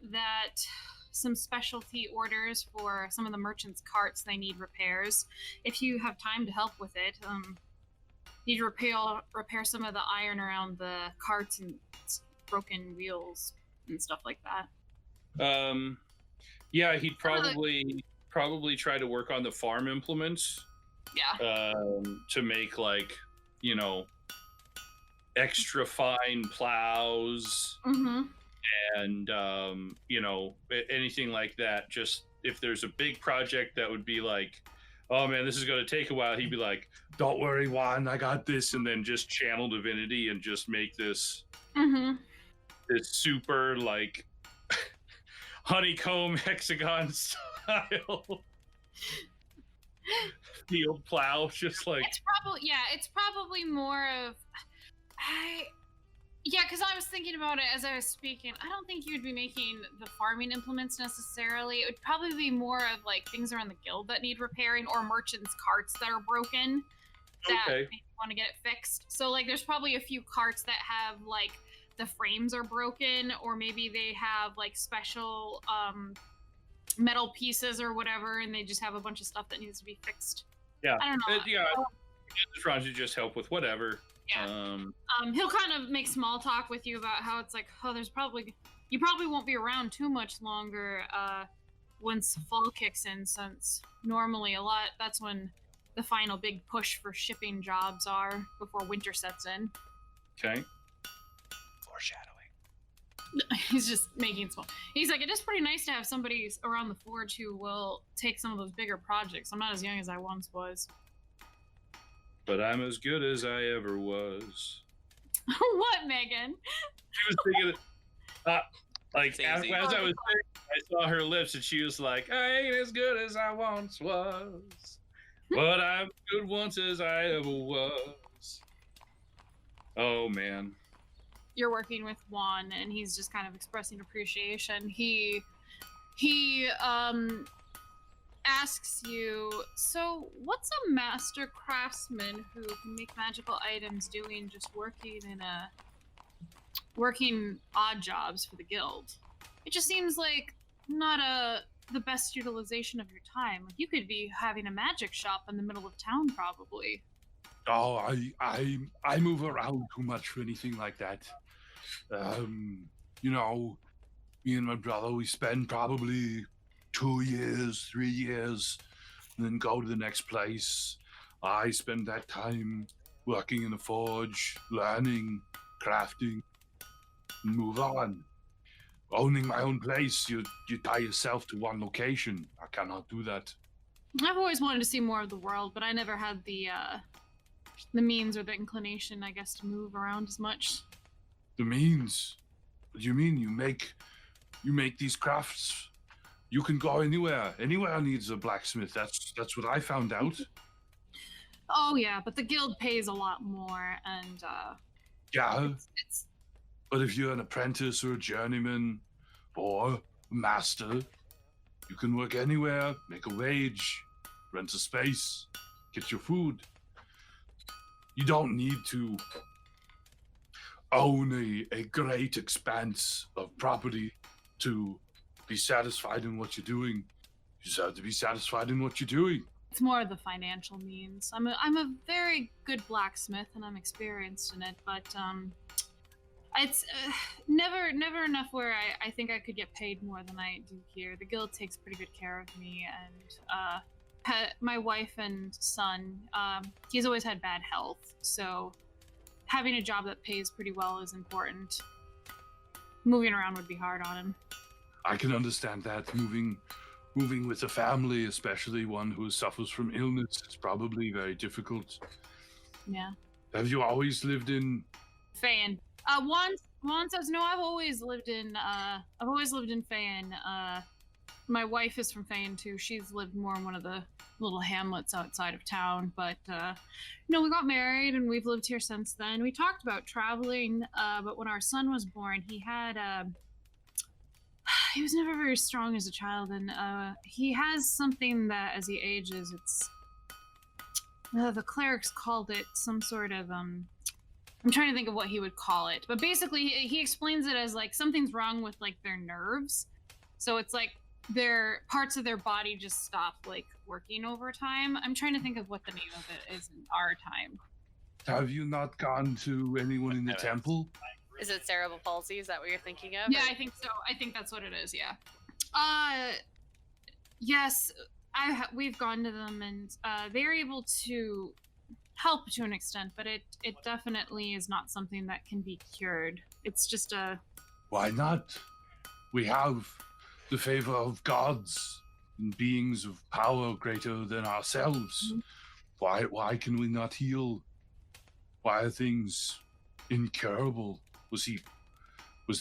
specialty orders for some of the merchants' carts. They need repairs. If you have time to help with it, need to repair some of the iron around the carts and broken wheels and stuff like that." Yeah, he'd probably try to work on the farm implements. Yeah. To make extra fine plows. Mm-hmm. And anything like that. Just if there's a big project that would be like, oh man, this is going to take a while, he'd be like, don't worry, Juan, I got this, and then just channel divinity and just make this this super honeycomb hexagon style field plow, just like it's probably more of because I was thinking about it as I was speaking. I don't think you'd be making the farming implements necessarily. It would probably be more of things around the guild that need repairing, or merchants' carts that are broken that want to get it fixed. So there's probably a few carts that have the frames are broken, or maybe they have special metal pieces or whatever, and they just have a bunch of stuff that needs to be fixed. Yeah, I don't know. Frans would just help with whatever. Yeah. He'll kind of make small talk with you about how it's you probably won't be around too much longer once fall kicks in, since normally that's when the final big push for shipping jobs are before winter sets in. Okay. Foreshadowing. He's just making small. He's like, it is pretty nice to have somebody around the forge who will take some of those bigger projects. I'm not as young as I once was. But I'm as good as I ever was. What, Megan? She was thinking, as I was saying, I saw her lips, and she was like, I ain't as good as I once was, but I'm good once as I ever was. Oh, man. You're working with Juan, and he's just kind of expressing appreciation. He asks you, so what's a master craftsman who can make magical items doing just working odd jobs for the guild? It just seems like not the best utilization of your time. You could be having a magic shop in the middle of town, probably. Oh, I move around too much for anything like that. Me and my brother, we spend probably 2 years, 3 years, and then go to the next place. I spend that time working in the forge, learning, crafting, and move on. Owning my own place, you tie yourself to one location. I cannot do that. I've always wanted to see more of the world, but I never had the means or the inclination, I guess, to move around as much. The means? What do you mean? You make these crafts. You can go anywhere. Anywhere needs a blacksmith. That's what I found out. Oh yeah, but the guild pays a lot more, and yeah. It's But if you're an apprentice or a journeyman or a master, you can work anywhere, make a wage, rent a space, get your food. You don't need to own a great expanse of property to be satisfied in what you're doing. You just have to be satisfied in what you're doing. It's more of the financial means. I'm a very good blacksmith, and I'm experienced in it, but it's never enough where I think I could get paid more than I do here. The guild takes pretty good care of me, and my wife and son, he's always had bad health, so having a job that pays pretty well is important. Moving around would be hard on him. I can understand that. Moving with a family, especially one who suffers from illness, is probably very difficult. Yeah. Have you always lived in? Fan. Juan says no. I've always lived in Fayen. My wife is from Fayen too. She's lived more in one of the little hamlets outside of town. But we got married and we've lived here since then. We talked about traveling, but when our son was born, he was never very strong as a child, and he has something that as he ages, it's the clerics called it some sort of I'm trying to think of what he would call it, but basically he explains it as like something's wrong with like their nerves. So it's like their parts of their body just stop like working over time. I'm trying to think of what the name of it is in our time. Have you not gone to anyone in the temple? Is it cerebral palsy? Is that what you're thinking of? Yeah, I think so. I think that's what it is. Yeah. Yes, we've gone to them, and they're able to help to an extent, but it definitely is not something that can be cured. It's just a... Why not? We have the favor of gods and beings of power greater than ourselves. Mm-hmm. Why can we not heal? Why are things incurable? Was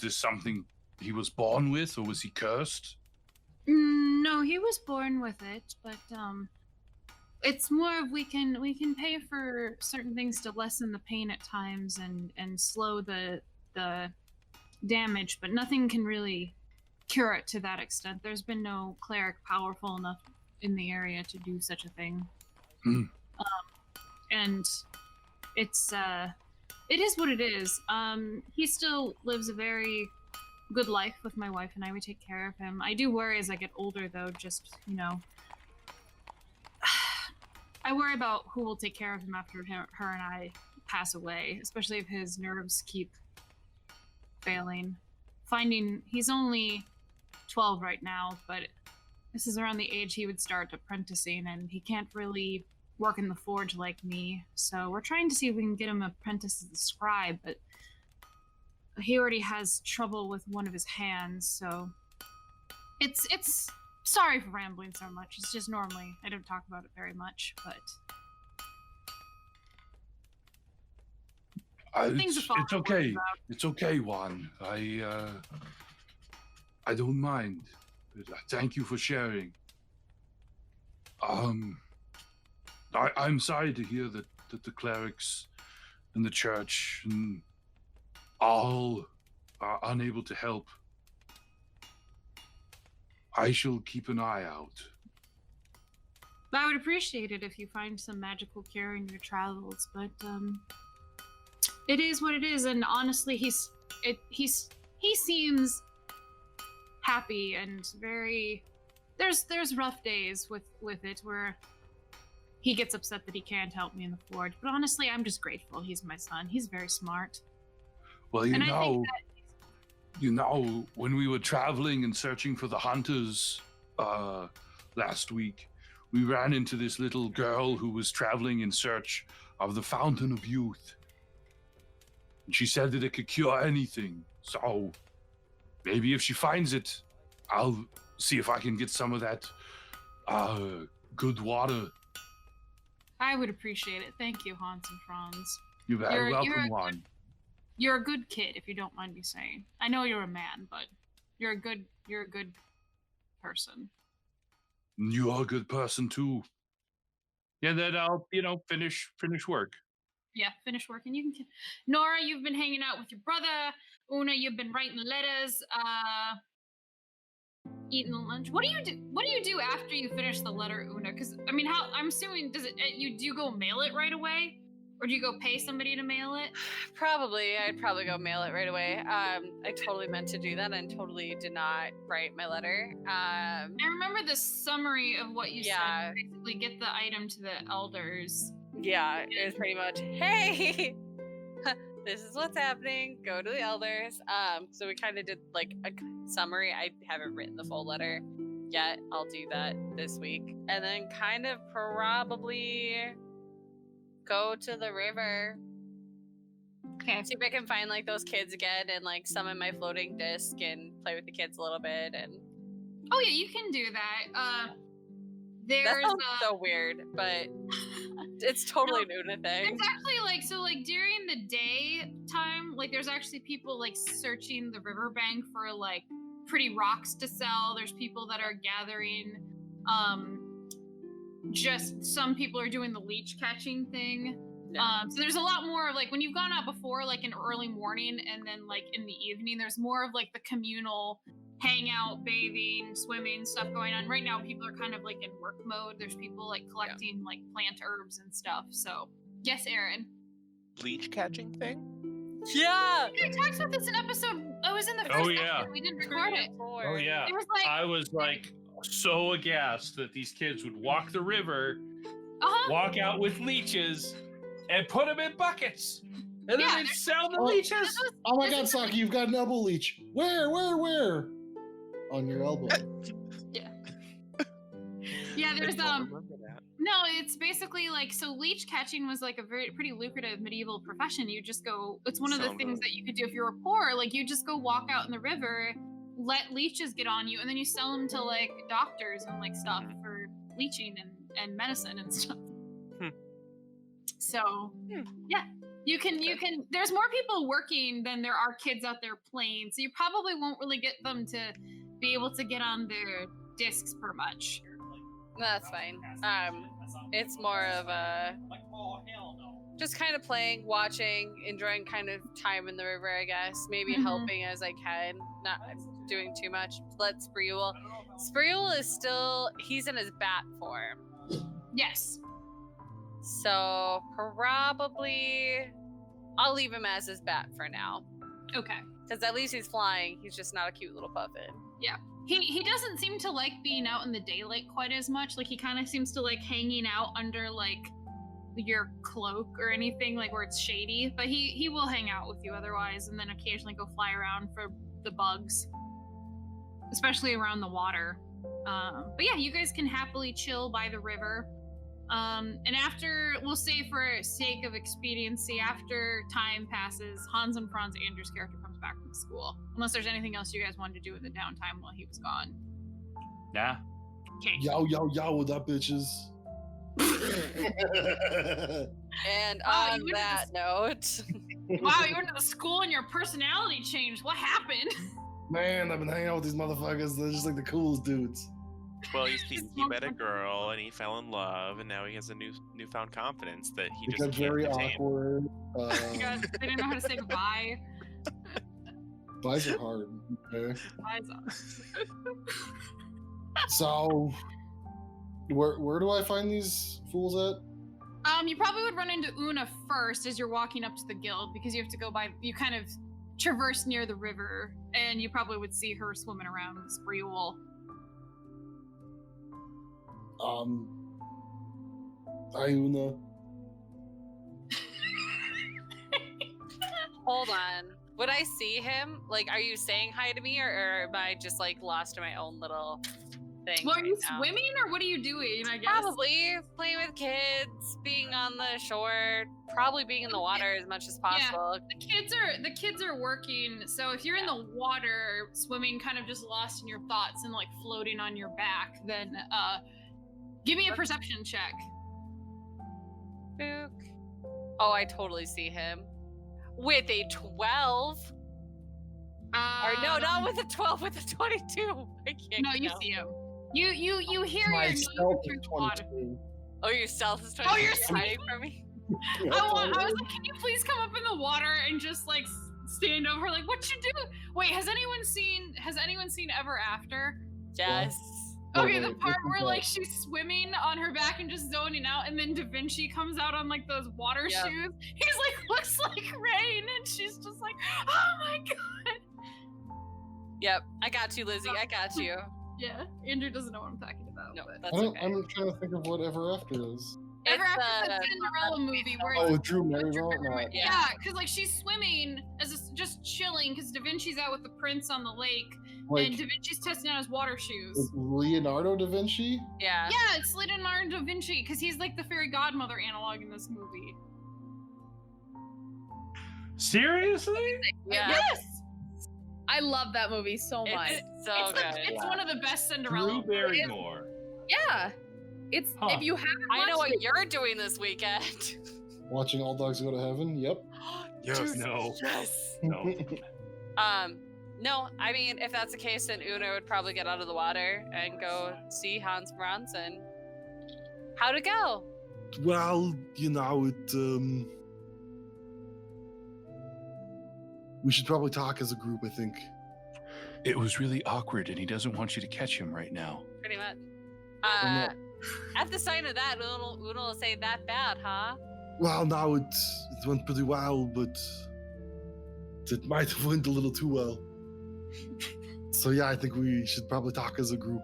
this something he was born with, or was he cursed? No, he was born with it, but it's more of we can pay for certain things to lessen the pain at times and slow the damage, but nothing can really cure it to that extent. There's been no cleric powerful enough in the area to do such a thing. And it's it is what it is. He still lives a very good life with my wife, and I would take care of him. I do worry as I get older, though, just, I worry about who will take care of him after her and I pass away, especially if his nerves keep failing. He's only 12 right now, but this is around the age he would start apprenticing, and he can't really work in the forge like me. So we're trying to see if we can get him apprenticed as a scribe, but he already has trouble with one of his hands, so it's sorry for rambling so much. It's just normally I don't talk about it very much, but it's okay. It's okay, Juan. I don't mind. Thank you for sharing. I'm sorry to hear that the clerics and the church and all are unable to help. I shall keep an eye out. I would appreciate it if you find some magical cure in your travels, but it is what it is, and honestly, he seems happy and very. There's rough days with it where he gets upset that he can't help me in the forge, but honestly, I'm just grateful. He's my son. He's very smart. Well, you know, when we were traveling and searching for the hunters last week, we ran into this little girl who was traveling in search of the Fountain of Youth. And she said that it could cure anything. So maybe if she finds it, I'll see if I can get some of that good water. I would appreciate it. Thank you, Hans and Frans. You're very welcome, Juan. You're a good kid, if you don't mind me saying. I know you're a man, but you're a good person. You are a good person too. And then I'll, finish work. Yeah, finish working. You can. Nora, you've been hanging out with your brother. Una, you've been writing letters. Eating lunch. What do you do? What do you do after you finish the letter, Una? Because I'm assuming do you go mail it right away? Or do you go pay somebody to mail it? I'd probably go mail it right away. I totally meant to do that and totally did not write my letter. I remember the summary of what you said. Basically, get the item to the elders. Yeah, it was pretty much, hey, this is what's happening. Go to the elders. So we kind of did like a summary. I haven't written the full letter yet. I'll do that this week. And then kind of probably go to the river Okay. See if I can find like those kids again and like summon my floating disc and play with the kids a little bit. And Oh yeah, you can do that. that There's sounds so weird, but it's totally No, an Una thing. It's actually like so like during the day time, like there's actually people like searching the riverbank for like pretty rocks to sell. There's people that are gathering just some people are doing the leech catching thing. So there's a lot more of like when you've gone out before, like in early morning and then like in the evening, there's more of like the communal hangout, bathing, swimming stuff going on. Right now, people are kind of like in work mode. There's people like collecting like plant herbs and stuff. So yes, Aaron. Leech catching thing? Yeah. I talked about this in episode. I was in the first Oh, yeah. episode. We didn't record it. Oh yeah. It was like I was like so aghast that these kids would walk the river, walk out with leeches, and put them in buckets, and Yeah, then they'd sell the Oh. leeches. Oh my God, Saki, you've got an elbow leech. Where? On your elbow. yeah, there's I don't remember that. no, it's basically like so leech catching was like a pretty lucrative medieval profession. You just go it's one of the Sound things right. that you could do if you were poor, like you just go walk out in the river, let leeches get on you, and then you sell them to like doctors and like stuff for leeching and medicine and stuff. So yeah. You can there's more people working than there are kids out there playing, so you probably won't really get them to be able to get on their discs per much. That's fine. It's more of a just kind of playing, watching, enjoying kind of time in the river, I guess. Maybe Mhm. helping as I can, not doing too much. Let Spreul. Spreul is still he's in his bat form. Yes. So probably I'll leave him as his bat for now. Okay. Because at least he's flying. He's just not a cute little puffin. He doesn't seem to like being out in the daylight quite as much. Like he kind of seems to like hanging out under like your cloak or anything like where it's shady. But he will hang out with you otherwise, and then occasionally go fly around for the bugs, especially around the water. But yeah, you guys can happily chill by the river. And after, we'll say for sake of expediency, after time passes, Hans and Franz, Andrew's character, comes back from school. Unless there's anything else you guys wanted to do in the downtime while he was gone. Nah. Okay. Yo, what up, bitches? And Wow, on you went to that note, Wow, you went to the school and your personality changed. What happened? Man, I've been hanging out with these motherfuckers. They're just like the coolest dudes. Well, you see, he met a girl and he fell in love, and now he has a newfound confidence that he It just got can't very contain. awkward. You guys, they didn't know how to say goodbye. Buys are hard. Okay. Goodbye's up. So, where do I find these fools at? You probably would run into Una first as you're walking up to the guild, because you have to go by, you kind of traverse near the river, and you probably would see her swimming around with Spreul. Iuna. hold on. Would I see him? Like, are you saying hi to me, or am I just like lost in my own little thing? Well, are right you now? swimming, or what are you doing, I guess? Probably playing with kids, being on the shore, probably being in the water as much as possible. The kids are working, so if you're in the water swimming, kind of just lost in your thoughts and like floating on your back, then give me a perception check. Book. Oh, I totally see him. With a 12. Or no, not with a 12, with a 22. I can't No, you count. see him. You hear My your name stealth through is the water. 22. Oh, your stealth is 22. Oh, you're hiding from me. I was like, can you please come up in the water and just like stand over? Like, what you do? Wait, has anyone seen Ever After? Yes. Okay, Wait, the wait, part this is where what- like she's swimming on her back and just zoning out, and then Da Vinci comes out on like those water Yep. shoes. He's like, looks like rain, and she's just like, oh my god. Yep. I got you, Lizzie. I got you. Yeah, Andrew doesn't know what I'm talking about. No, but- that's okay. I'm trying to think of what Ever After is. Ever It's, After the Cinderella movie where Oh, it's with Drew Barrymore? No. yeah, because like she's swimming just chilling because Da Vinci's out with the prince on the lake, and Like Da Vinci's testing out his water shoes. with Leonardo da Vinci? Yeah. Yeah, it's Leonardo da Vinci because he's like the fairy godmother analog in this movie. Seriously? Yeah. Yes. I love that movie so much. It's so good. It's one of the best Cinderella. Drew Barrymore. Yeah. It's Huh. if you haven't I know watched what you're doing this weekend. Watching All Dogs Go to Heaven. Yep. Yes. No. Yes. No. No, I mean, if that's the case, then Una would probably get out of the water and go see Hans Franz and how'd it go? Well, we should probably talk as a group, I think. It was really awkward, and he doesn't want you to catch him right now. Pretty much. no. At the sign of that, Una will say that bad, huh? Well, now it went pretty well, but it might have went a little too well. So yeah, I think we should probably talk as a group.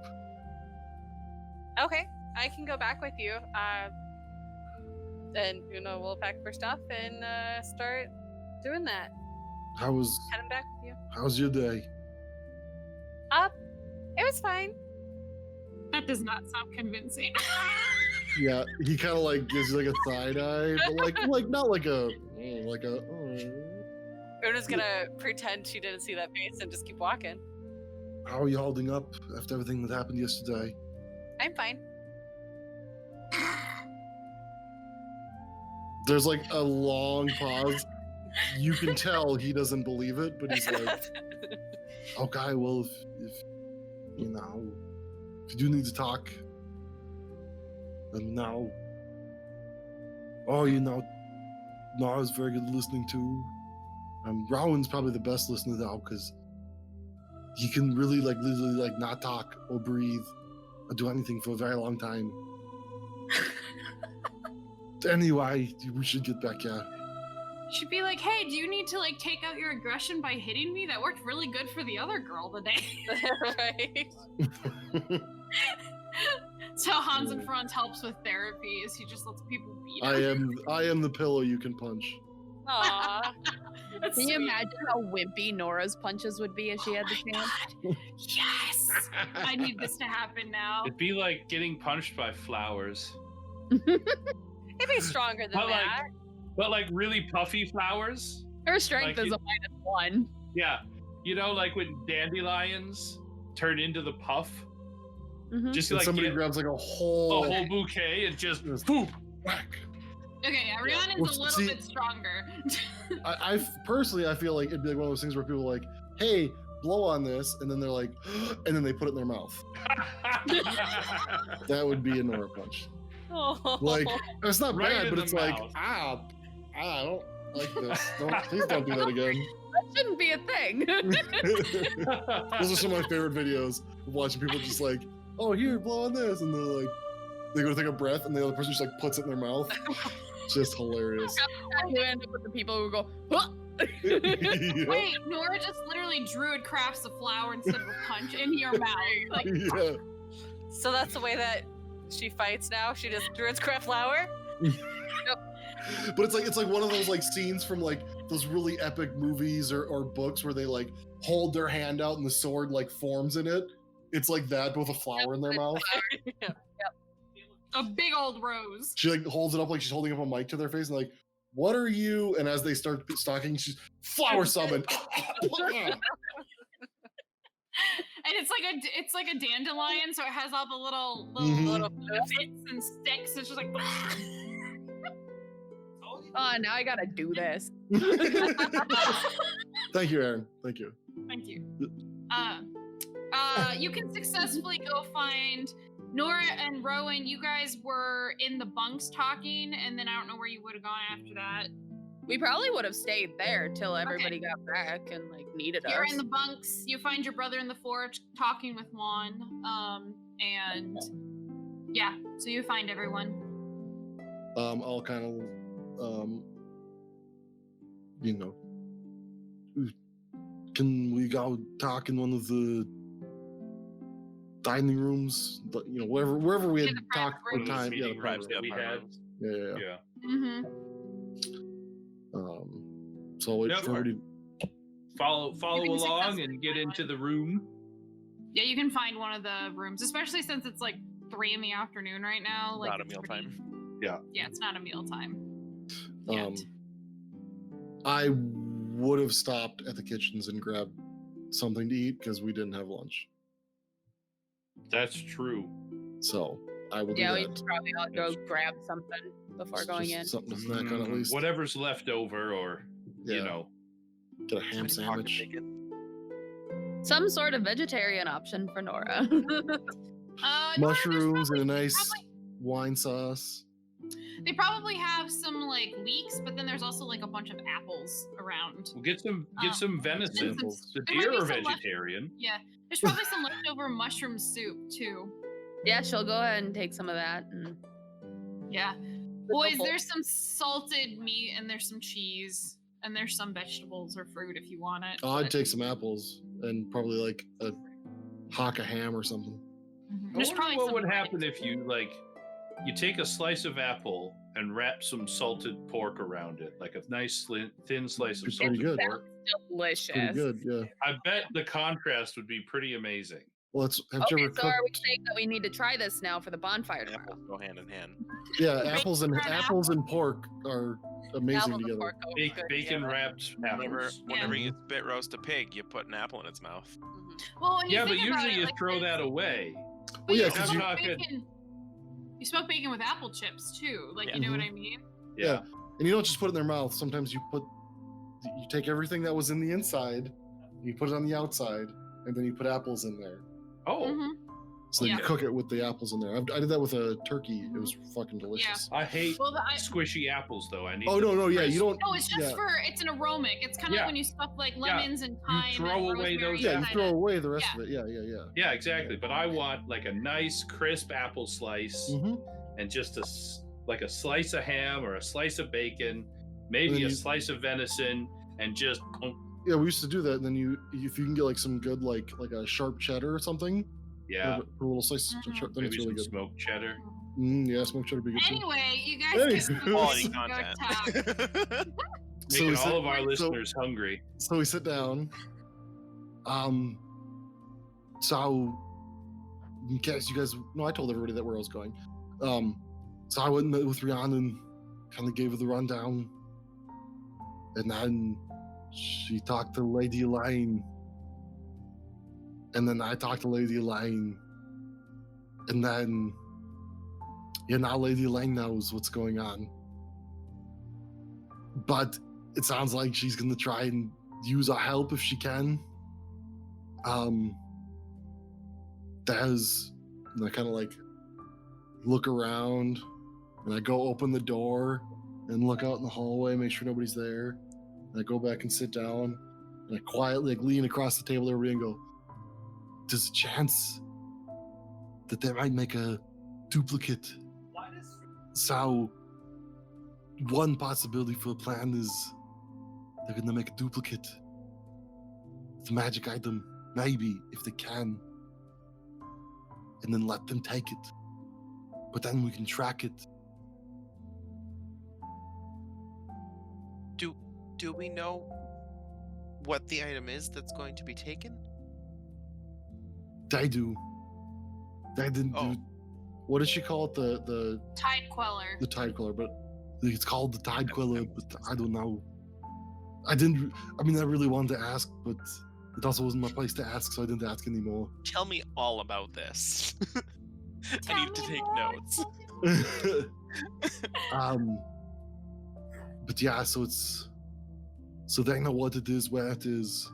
Okay, I can go back with you. Then Una will pack her stuff and start doing that. Heading back with you. How's your day? It was fine. That does not sound convincing. Yeah, he kind of like gives you like a side eye, but like not like a Una's gonna pretend she didn't see that face and just keep walking. How are you holding up after everything that happened yesterday? I'm fine. There's like a long pause. You can tell he doesn't believe it, but he's like, okay, well, if you do need to talk, then now. Oh, no, I was very good listening to. Rowan's probably the best listener now because he can really literally not talk or breathe or do anything for a very long time. Anyway, we should get back here. Should be like, hey, do you need to take out your aggression by hitting me? That worked really good for the other girl today. Right. So Hans and Frans helps with therapy as he just lets people beat I him. am the pillow you can punch. Aww. That's Can you sweet. imagine how wimpy Nora's punches would be if she had the chance? God. Yes! I need this to happen now. It'd be like getting punched by flowers. It'd be stronger than But that. but really puffy flowers. Her strength Like is it- a -1. Yeah. Like when dandelions turn into the puff. Mhm. Just And somebody get grabs like a a whole whole bouquet and just Yes. whoop. whack. Okay, Ariana's Well, a little see- bit stronger. I personally, I feel like it'd be like one of those things where people are like, hey, blow on this, and then they're like, and then they put it in their mouth. That would be a Nora punch. Like, it's not Right bad, in but the it's like, mouth. I don't like this. Please don't do that again. That shouldn't be a thing. Those are some of my favorite videos of watching people just like, oh, here, blow on this, and they're like, they go to take a breath, and the other person just like puts it in their mouth. Just hilarious. You end up with the people who go, huh? Yeah. Wait, Nora just literally druid crafts a flower instead of a punch in your mouth. Like, Yeah. So that's the way that she fights now? She just druid's craft flower? But it's like one of those like scenes from like those really epic movies or books where they like hold their hand out and the sword like forms in it. It's like that, but with a flower in their mouth. a big old rose. She like holds it up like she's holding up a mic to their face and like, what are you? And as they start stalking, she's flower summoned. And it's like a dandelion, so it has all the little Mhm. bits and sticks. It's just like Oh, now I gotta do this. Thank you, Aaron. Thank you. Thank you. You can successfully go find Nora and Rowan. You guys were in the bunks talking, and then I don't know where you would have gone after that. We probably would have stayed there till everybody got back and like needed You're us. in the bunks. You find your brother in the forge talking with Juan. And yeah, so you find everyone. I'll kind of, can we go talk in one of the dining rooms? Wherever we had Yeah, the talked private for rooms. time. Yeah, the Meeting private rooms that we room. had. Yeah. Yeah. Mm-hmm. So I'll wait Yep. for everybody. Follow can along successfully and get find into one. the room. Yeah, you can find one of the rooms, especially since it's like 3 p.m. right now. Like Not a it's meal pretty- time. Yeah, it's not a meal time. Um, I would have stopped at the kitchens and grabbed something to eat because we didn't have lunch. That's true. So I will Yeah, do we that. should probably all go grab something before going in. Something to snack on at least. Whatever's left over, or Yeah. you know, Get a ham Somebody pocket sandwich. bacon. Some sort of vegetarian option for Nora. Mushrooms and a nice wine sauce. They probably have some like leeks, but then there's also like a bunch of apples around. we'll get some venison. Apples. The There might deer be are some left- vegetarian. Yeah, there's probably some leftover mushroom soup too. Yeah, she'll go ahead and take some of that. And Yeah. Boys, there's some salted meat and there's some cheese and there's some vegetables or fruit if you want it. Oh, I'd but- take some apples and probably like a hock of ham or something. Mhm. I There's wonder probably what some would rice. happen if you take a slice of apple and wrap some salted pork around it, like a nice thin slice of Be pretty salted good. pork. delicious. Pretty good, yeah. I bet the contrast would be pretty amazing. Well, have you Okay, ever so are we cooked? saying that we need to try this now for the bonfire tomorrow? Apples go hand in hand. Yeah, apples and Bacon pork are amazing Apples and together. pork go good Bacon together. wrapped Whenever, apples. whenever you spit roast a pig, you put an apple in its mouth. Mhm. Well, when you Yeah, but think about usually it, you like, throw there's- that away. but Well, yeah, you 'cause smoke you- Not good. bacon. You smoke bacon with apple chips too. Like, Yeah. you know what I mean? Yeah. And you don't just put it in their mouth. Sometimes you take everything that was in the inside, you put it on the outside, and then you put apples in there. Oh, Mhm. So you Yeah. cook it with the apples in there. I did that with a turkey. It was fucking delicious. I hate Well, squishy apples though. I need. Oh them no, yeah, crisp. you don't. no, it's just yeah. it's an aromatic. It's kind of Yeah. like when you stuff like lemons and thyme. throw and away rosemary those Yeah, you inside throw it. away the rest Yeah. of it. Yeah. Yeah, exactly. But I want like a nice crisp apple slice Mm-hmm. and just like a slice of ham or a slice of bacon, maybe then a you- slice of venison, and just Yeah, we used to do that. And then if you can get like some good like a sharp cheddar or something, yeah, a little slice, Mhm. then it's maybe really some good. smoked cheddar. Yeah, smoked cheddar would be good too. Anyway, you guys Anyway. can go Quality talk. content. So Making we all sit- of our so- listeners hungry. So we sit down. So in case you guys, no, I told everybody that where I was going. So I went and met with Rihanna and kind of gave her the rundown, and then she talked to Lady Elaine, and then I talked to Lady Elaine, and then now Lady Elaine knows what's going on, but it sounds like she's gonna try and use our help if she can. There's, and I kind of like look around, and I go open the door and look out in the hallway, make sure nobody's there. And I go back and sit down, and I quietly like lean across the table to everybody and go, "There's a chance that they might make a duplicate." So, one possibility for a plan is they're gonna make a duplicate. It's a magic item, maybe, if they can. And then let them take it. But then we can track it. Do we know what the item is that's going to be taken? They do. They didn't Oh. do. What did she call it? The Tide queller. Tide Queller, but it's called the Tide Queller, but I don't know. I really wanted to ask, but it also wasn't my place to ask, so I didn't ask anymore. Tell me all about this. I Tell need to me take more. notes. But yeah, so they know what it is, where it is.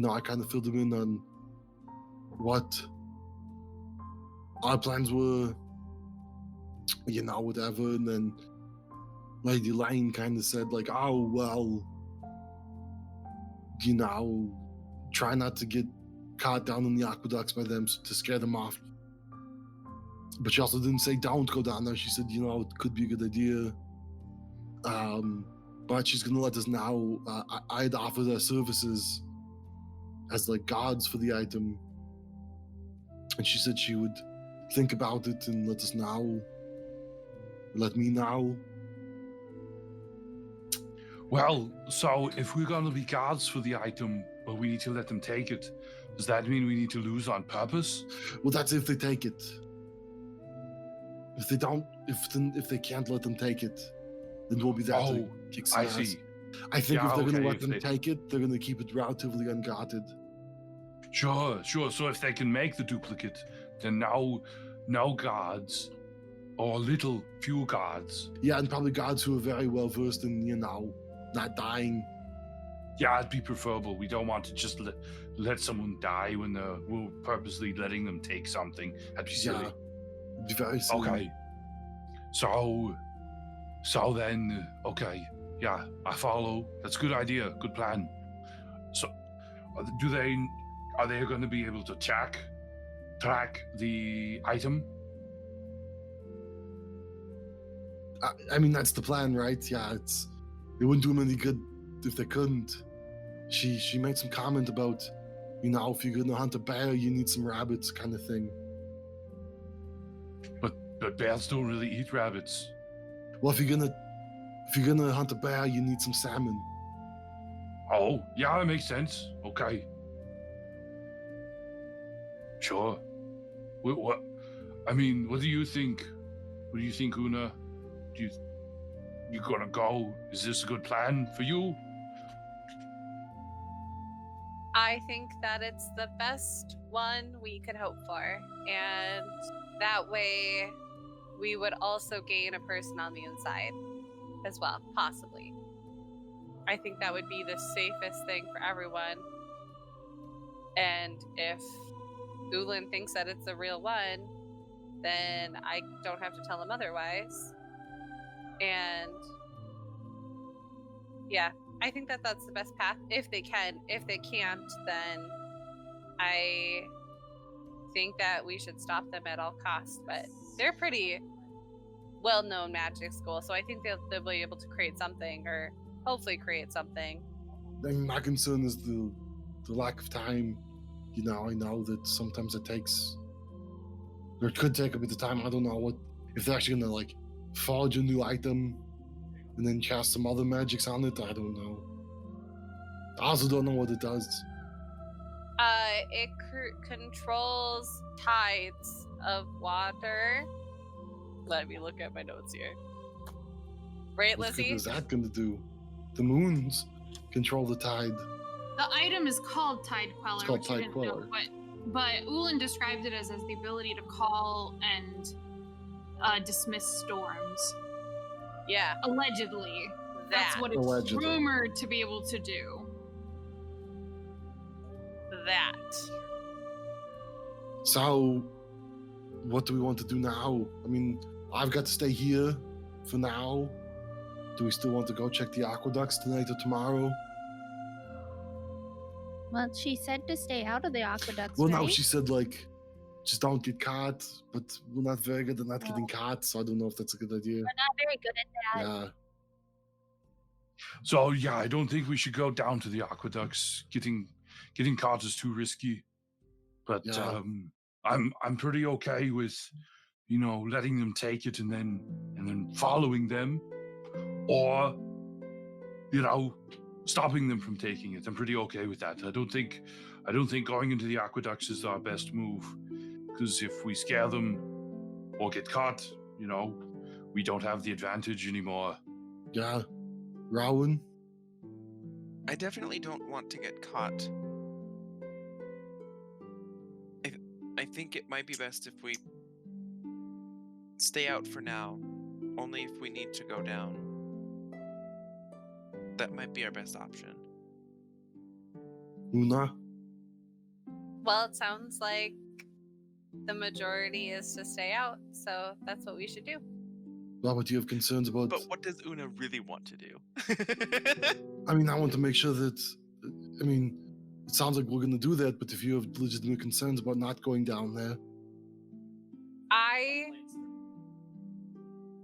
I kind of filled them in on what our plans were, whatever. And then Lady Lane kind of said, like, oh, well, try not to get caught down in the aqueducts by them to scare them off. But she also didn't say don't go down there. She said, it could be a good idea. But she's gonna let us know. I'd offer their services as like guards for the item, and she said she would think about it and let us know. Let me know. Well, so if we're going to be guards for the item, but we need to let them take it, does that mean we need to lose on purpose? Well, that's if they take it. If they don't, if they can't let them take it, then we'll be there to Oh, kick some I ass. see. I think Yeah, if they're going okay, to let if them they- take it, they're going to keep it relatively unguarded. Sure. So if they can make the duplicate, then now guards, or few guards. Yeah, and probably guards who are very well versed in, not dying. Yeah, it'd be preferable. We don't want to just let someone die when we're purposely letting them take something. That'd be silly. Yeah, it'd be very silly. Okay. So then, okay. Yeah, I follow. That's a good idea. Good plan. So, are they going to be able to track the item? I mean, that's the plan, right? Yeah, it wouldn't do them any good if they couldn't. She made some comment about, if you're gonna hunt a bear, you need some rabbits, kind of thing. But bears don't really eat rabbits. Well, if you're gonna hunt a bear, you need some salmon. Oh, yeah, that makes sense. Okay. Sure. What? I mean, what do you think? What do you think, Una? You gonna go? Is this a good plan for you? I think that it's the best one we could hope for. And that way, we would also gain a person on the inside as well, possibly. I think that would be the safest thing for everyone. And if Ulan thinks that it's the real one, then I don't have to tell him otherwise. And yeah, I think that that's the best path if they can. If they can't, then I think that we should stop them at all costs. But they're pretty well-known magic school, so I think they'll be able to create something, or hopefully create something. I mean, my concern is the lack of time. I know that sometimes it takes, or it could take a bit of time. I don't know if they're actually gonna forge a new item and then cast some other magics on it. I don't know. I also don't know what it does. It controls tides of water. Let me look at my notes here. Right, What good Lizzie? is that gonna do? The moons control the tide. The item is called Tide Queller, It's called which you Tide didn't know, Queller. but Ulan described it as the ability to call and dismiss storms. Yeah, Allegedly. That's that. what it's Allegedly. rumored to be able to do. That. So, what do we want to do now? I mean, I've got to stay here for now. Do we still want to go check the aqueducts tonight or tomorrow? Well, she said to stay out of the aqueducts, Well, right? no, she said just don't get caught. But we're not very good at not getting caught, so I don't know if that's a good idea. We're not very good at that. Yeah. So yeah, I don't think we should go down to the aqueducts. Getting caught is too risky. But Yeah. I'm pretty okay with, letting them take it and then following them, or stopping them from taking it. I'm pretty okay with that. I don't think going into the aqueducts is our best move, because if we scare them or get caught, we don't have the advantage anymore. Yeah. Rowan? I definitely don't want to get caught. I think it might be best if we stay out for now, only if we need to go down. That might be our best option. Una? Well, it sounds like the majority is to stay out, so that's what we should do. Robert, do you have concerns about... But what does Una really want to do? I mean, I want to make sure that... it sounds like we're going to do that, but if you have legitimate concerns about not going down there... I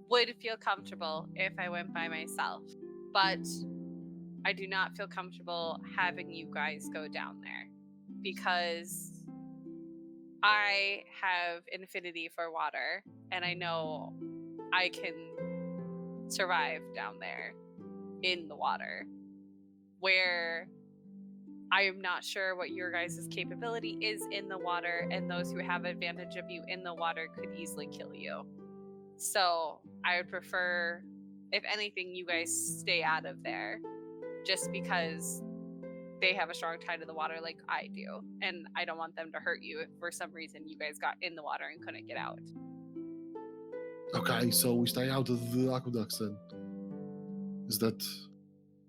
would feel comfortable if I went by myself, but I do not feel comfortable having you guys go down there because I have an affinity for water and I know I can survive down there in the water, where I am not sure what your guys' capability is in the water, and those who have advantage of you in the water could easily kill you. So I would prefer, if anything, you guys stay out of there. just because they have a strong tie to the water like I do, and I don't want them to hurt you if for some reason you guys got in the water and couldn't get out. Okay, so we stay out of the aqueducts then. Is that...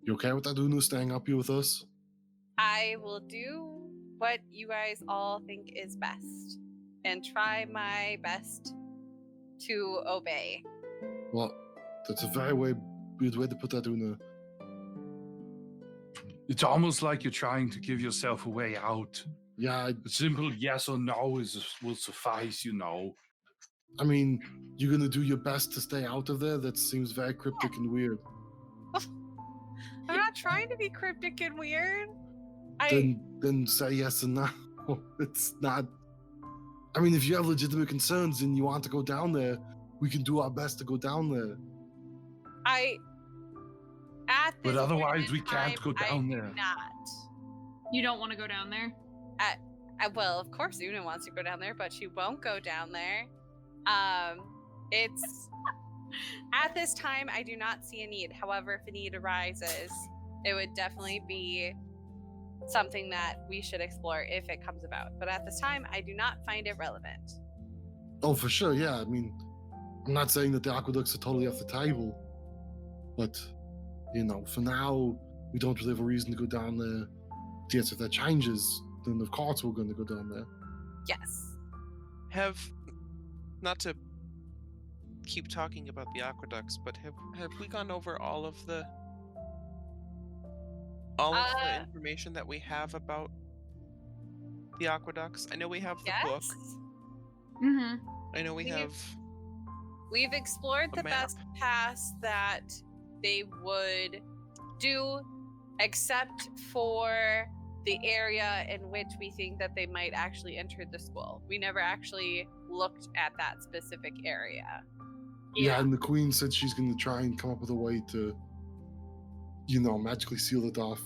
You okay with that, Una, staying up here with us? I will do what you guys all think is best and try my best to obey. Well, that's a very weird way to put that, Una. It's almost like you're trying to give yourself a way out. Yeah, A simple yes or no will suffice, I mean, you're gonna do your best to stay out of there? That seems very cryptic and weird. I'm not trying to be cryptic and weird. Then say yes and no. It's not... I mean, if you have legitimate concerns and you want to go down there, we can do our best to go down there. But otherwise we can't go down I there. do not. You don't want to go down there? Well, of course Una wants to go down there, but she won't go down there. It's... At this time, I do not see a need. However, if a need arises, it would definitely be something that we should explore if it comes about. But at this time, I do not find it relevant. Oh, for sure, yeah. I mean, I'm not saying that the aqueducts are totally off the table, but, for now, we don't really have a reason to go down there. Yes, if that changes, then of course we're going to go down there. Yes. Not to keep talking about the aqueducts, but have we gone over all of the information that we have about the aqueducts? I know we have the book. Mm-hmm. I know we have... We've explored a the map. best paths that they would do, except for the area in which we think that they might actually enter the school. We never actually looked at that specific area. Yeah, and the queen said she's going to try and come up with a way to, magically seal it off.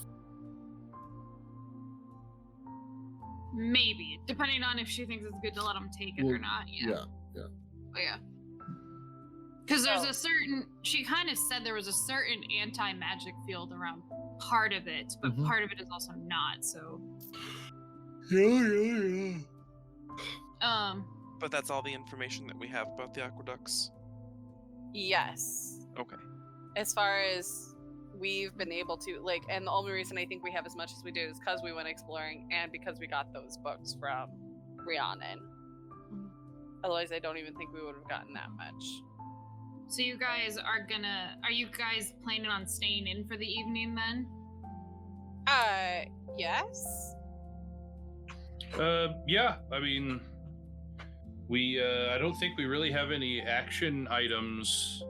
Maybe, depending on if she thinks it's good to let them take it or not. Yeah. Oh, yeah. Because there's a certain... She kind of said there was a certain anti-magic field around part of it, but part of it is also not, so... Yeah. But that's all the information that we have about the aqueducts? Yes. Okay. As far as we've been able to, and the only reason I think we have as much as we did is because we went exploring and because we got those books from Rhiannon. Otherwise, I don't even think we would have gotten that much. So you guys are you guys planning on staying in for the evening then? Yes. Yeah, I mean, we, I don't think we really have any action items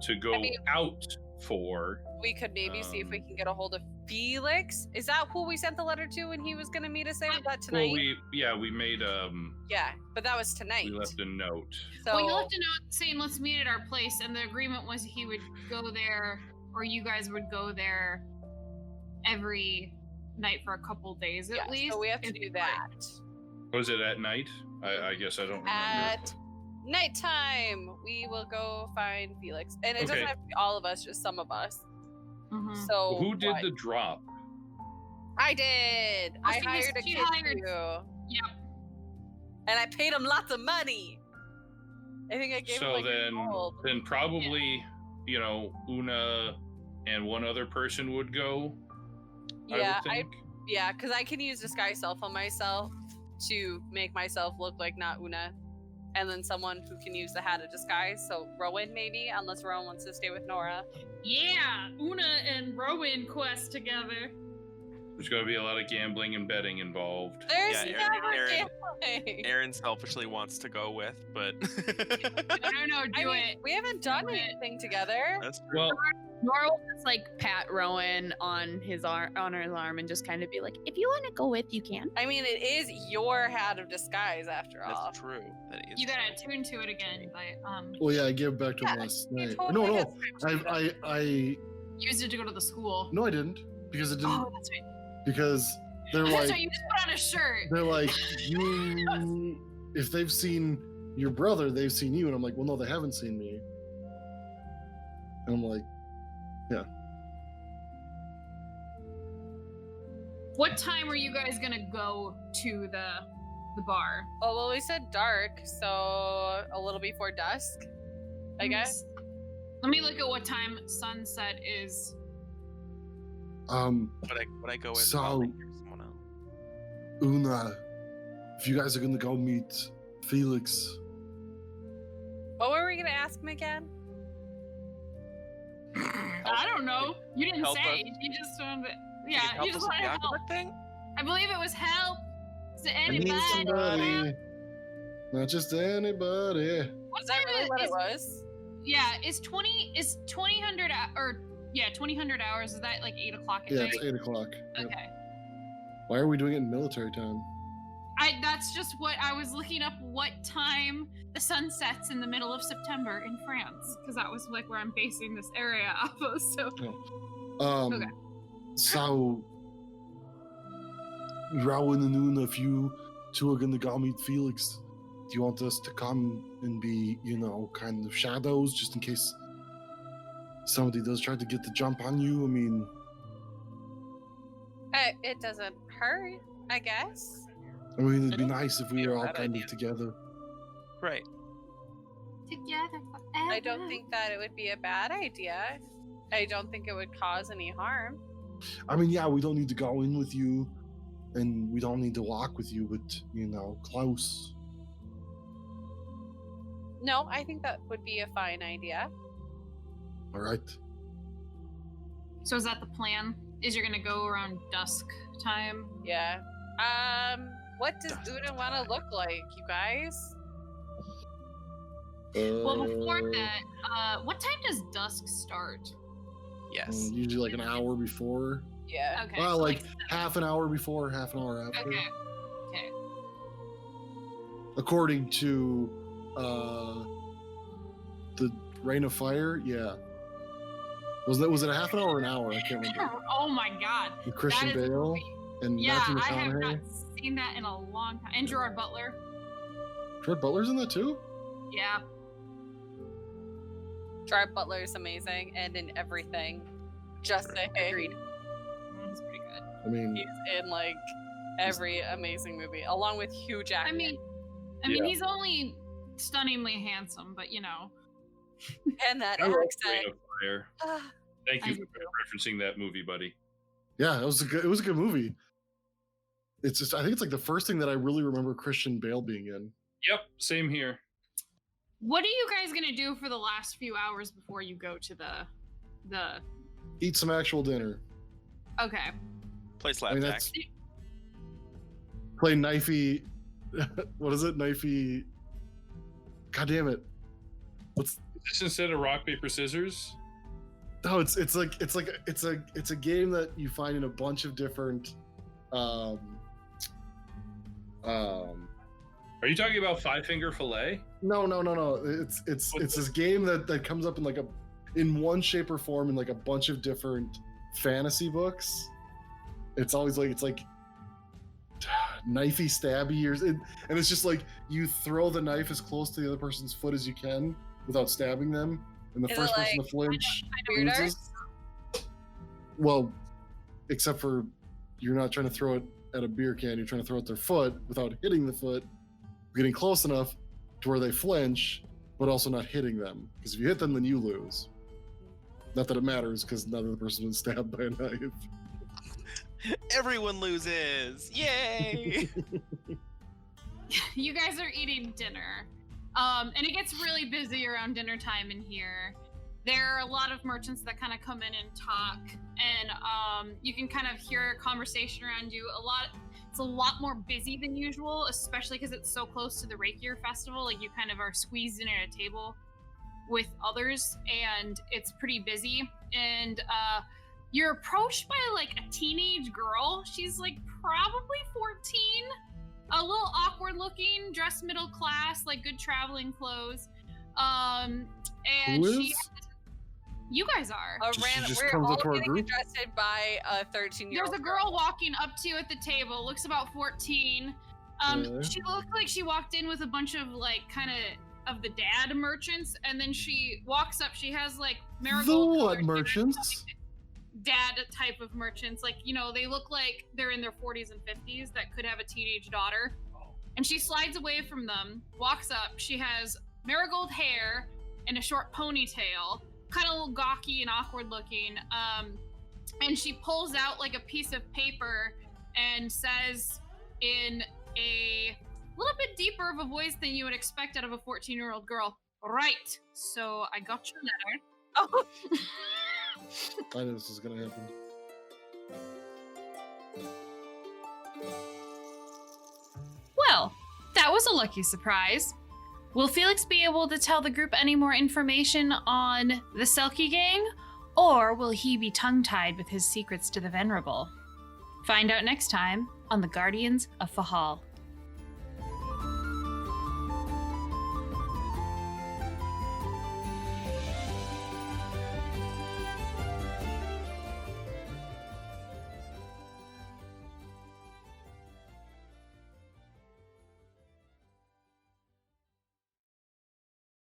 to go out for. We could maybe see if we can get a hold of Felix. Is that who we sent the letter to when he was going to meet us there? Was that tonight? Well, we made, Yeah, but that was tonight. we left a note. So, Well, you left a note saying let's meet at our place, and the agreement was he would go there, or you guys would go there every night for a couple days at least. So we have to do that. Was it at night? I guess I don't remember. At nighttime, we will go find Felix. And it doesn't have to be all of us, just some of us. Mhm. So Who did the drop? I did. I hired a she kid hired- too. Yep. And I paid him lots of money. I think I gave him So like gold. then probably, Una and one other person would go. Yeah, I would think. because I can use disguise self on myself to make myself look like not Una. And then someone who can use the hat of disguise. So Rowan maybe, unless Rowan wants to stay with Nora. Yeah, Una and Rowan quest together. There's going to be a lot of gambling and betting involved. There's Yeah, never Aaron- gambling. Aaron selfishly wants to go with, but... No, do it. We haven't done Do it. anything together. That's true. Well, Nora will just pat Rowan on his arm and just kind of be like, If you want to go with, you can. I mean, it is your hat of disguise after all. That's true. That is You gotta true. attune to it again, but Well, yeah, I gave it back to him Yeah, last you night. totally No, got script to I used it to go to the school. no, I didn't, because it didn't. Oh, that's right. Because they're That's like, right. You just put on a shirt. they're like, you. If they've seen your brother, they've seen you, and I'm like, well, no, they haven't seen me. And I'm like, yeah. What time are you guys gonna go to the bar? Oh, well, we said dark, so a little before dusk, I guess. Let me look at what time sunset is. Would I go with So- Molly or someone else? Una, if you guys are gonna go meet Felix, What were we gonna ask him again? I don't know. You didn't Help say. us. You just wanted. Can Yeah, help you just us with wanted the help. aqueduct thing? I believe it was help. Is it I need anybody? somebody, not just anybody. What Is that time really what is- it was? Yeah, is 2000 or yeah 2000 hours? Is that like 8 o'clock at Yeah, night? it's 8 o'clock. Yep. Okay. Why are we doing it in military time? That's just what I was looking up. What time the sun sets in the middle of September in France? Because that was like where I'm basing this area off of. So Okay. So Rowan and Una, if you two are gonna go meet Felix, do you want us to come and be, kind of shadows, just in case somebody does try to get the jump on you? I mean, It doesn't hurt, I guess. it'd be nice if we Yeah, were all bad kind idea. of together. Right. together forever. I don't think that it would be a bad idea. I don't think it would cause any harm. I mean, yeah, we don't need to go in with you, and we don't need to walk with you, but close. No, I think that would be a fine idea. All right. So is that the plan? Is you're gonna go around dusk time? Yeah. What does Una want to look like, you guys? Well, before Uh, that, what time does dusk start? Yes. Usually like an hour before. Yeah. Okay. Well, so like half an hour before, half an hour after. Okay. Okay. According to the Reign of Fire, yeah. Was it a half an hour or an hour? I can't remember. Oh my god. With Christian That is Bale great. and Yeah, Matthew I have not McConaughey. seen that in a long time. And Gerard Butler. Gerard Butler's in that too? Yeah. Gerard Butler is amazing and in everything. Just saying. Agreed. He's pretty good. I mean, He's in like every amazing movie, along with Hugh Jackman. I mean, Yeah. he's only stunningly handsome, but and that I love Ring accent. of Fire. Ah, Thank you I- for referencing that movie, buddy. yeah, it was a good movie. It's just, I think it's like the first thing that I really remember Christian Bale being in. Yep, same here. what are you guys gonna do for the last few hours before you go to the? Eat some actual dinner. Okay. Play I mean, slapjack. that's play knifey. What is it? Knifey. God damn it! What's Is this instead of rock paper scissors? no? It's a game that you find in a bunch of different. Are you talking about Five Finger Fillet? No. It's this game that comes up in one shape or form in like a bunch of different fantasy books. It's always it's like knifey stabby and it's just like you throw the knife as close to the other person's foot as you can without stabbing them, and the Is it first person like to flinch Weird loses. Well, except for you're not trying to throw it at a beer can, you're trying to throw it at their foot without hitting the foot, getting close enough to where they flinch, but also not hitting them. Because if you hit them, then you lose. Not that it matters, because none of the person was stabbed by a knife. Everyone loses. Yay! You guys are eating dinner. And it gets really busy around dinner time in here. There are a lot of merchants that kind of come in and talk, and you can kind of hear a conversation around you. It's a lot more busy than usual, especially because it's so close to the Rakier Festival. Like, you kind of are squeezed in at a table with others, and it's pretty busy. And you're approached by like a teenage girl. She's like probably 14, a little awkward looking, dressed middle class, like good traveling clothes. And Who she, is? you guys are. Just We're comes all up to our getting group? adjusted by a 13-year-old. There's a girl walking up to you at the table, looks about 14. Yeah. She looked like she walked in with a bunch of like kind of the dad merchants, and then she walks up. She has like The marigold. what colored merchants? dad type of merchants. Like, you know, they look like they're in their 40s and 50s that could have a teenage daughter. And she slides away from them, walks up. She has marigold hair and a short ponytail, kind of a little gawky and awkward looking. And she pulls out like a piece of paper and says in a little bit deeper of a voice than you would expect out of a 14-year-old girl, "Right, so I got your letter." Oh, I know this is gonna happen. Well, that was a lucky surprise. Will Felix be able to tell the group any more information on the Selkie gang, or will he be tongue-tied with his secrets to the Venerable? Find out next time on the Guardians of Fehal.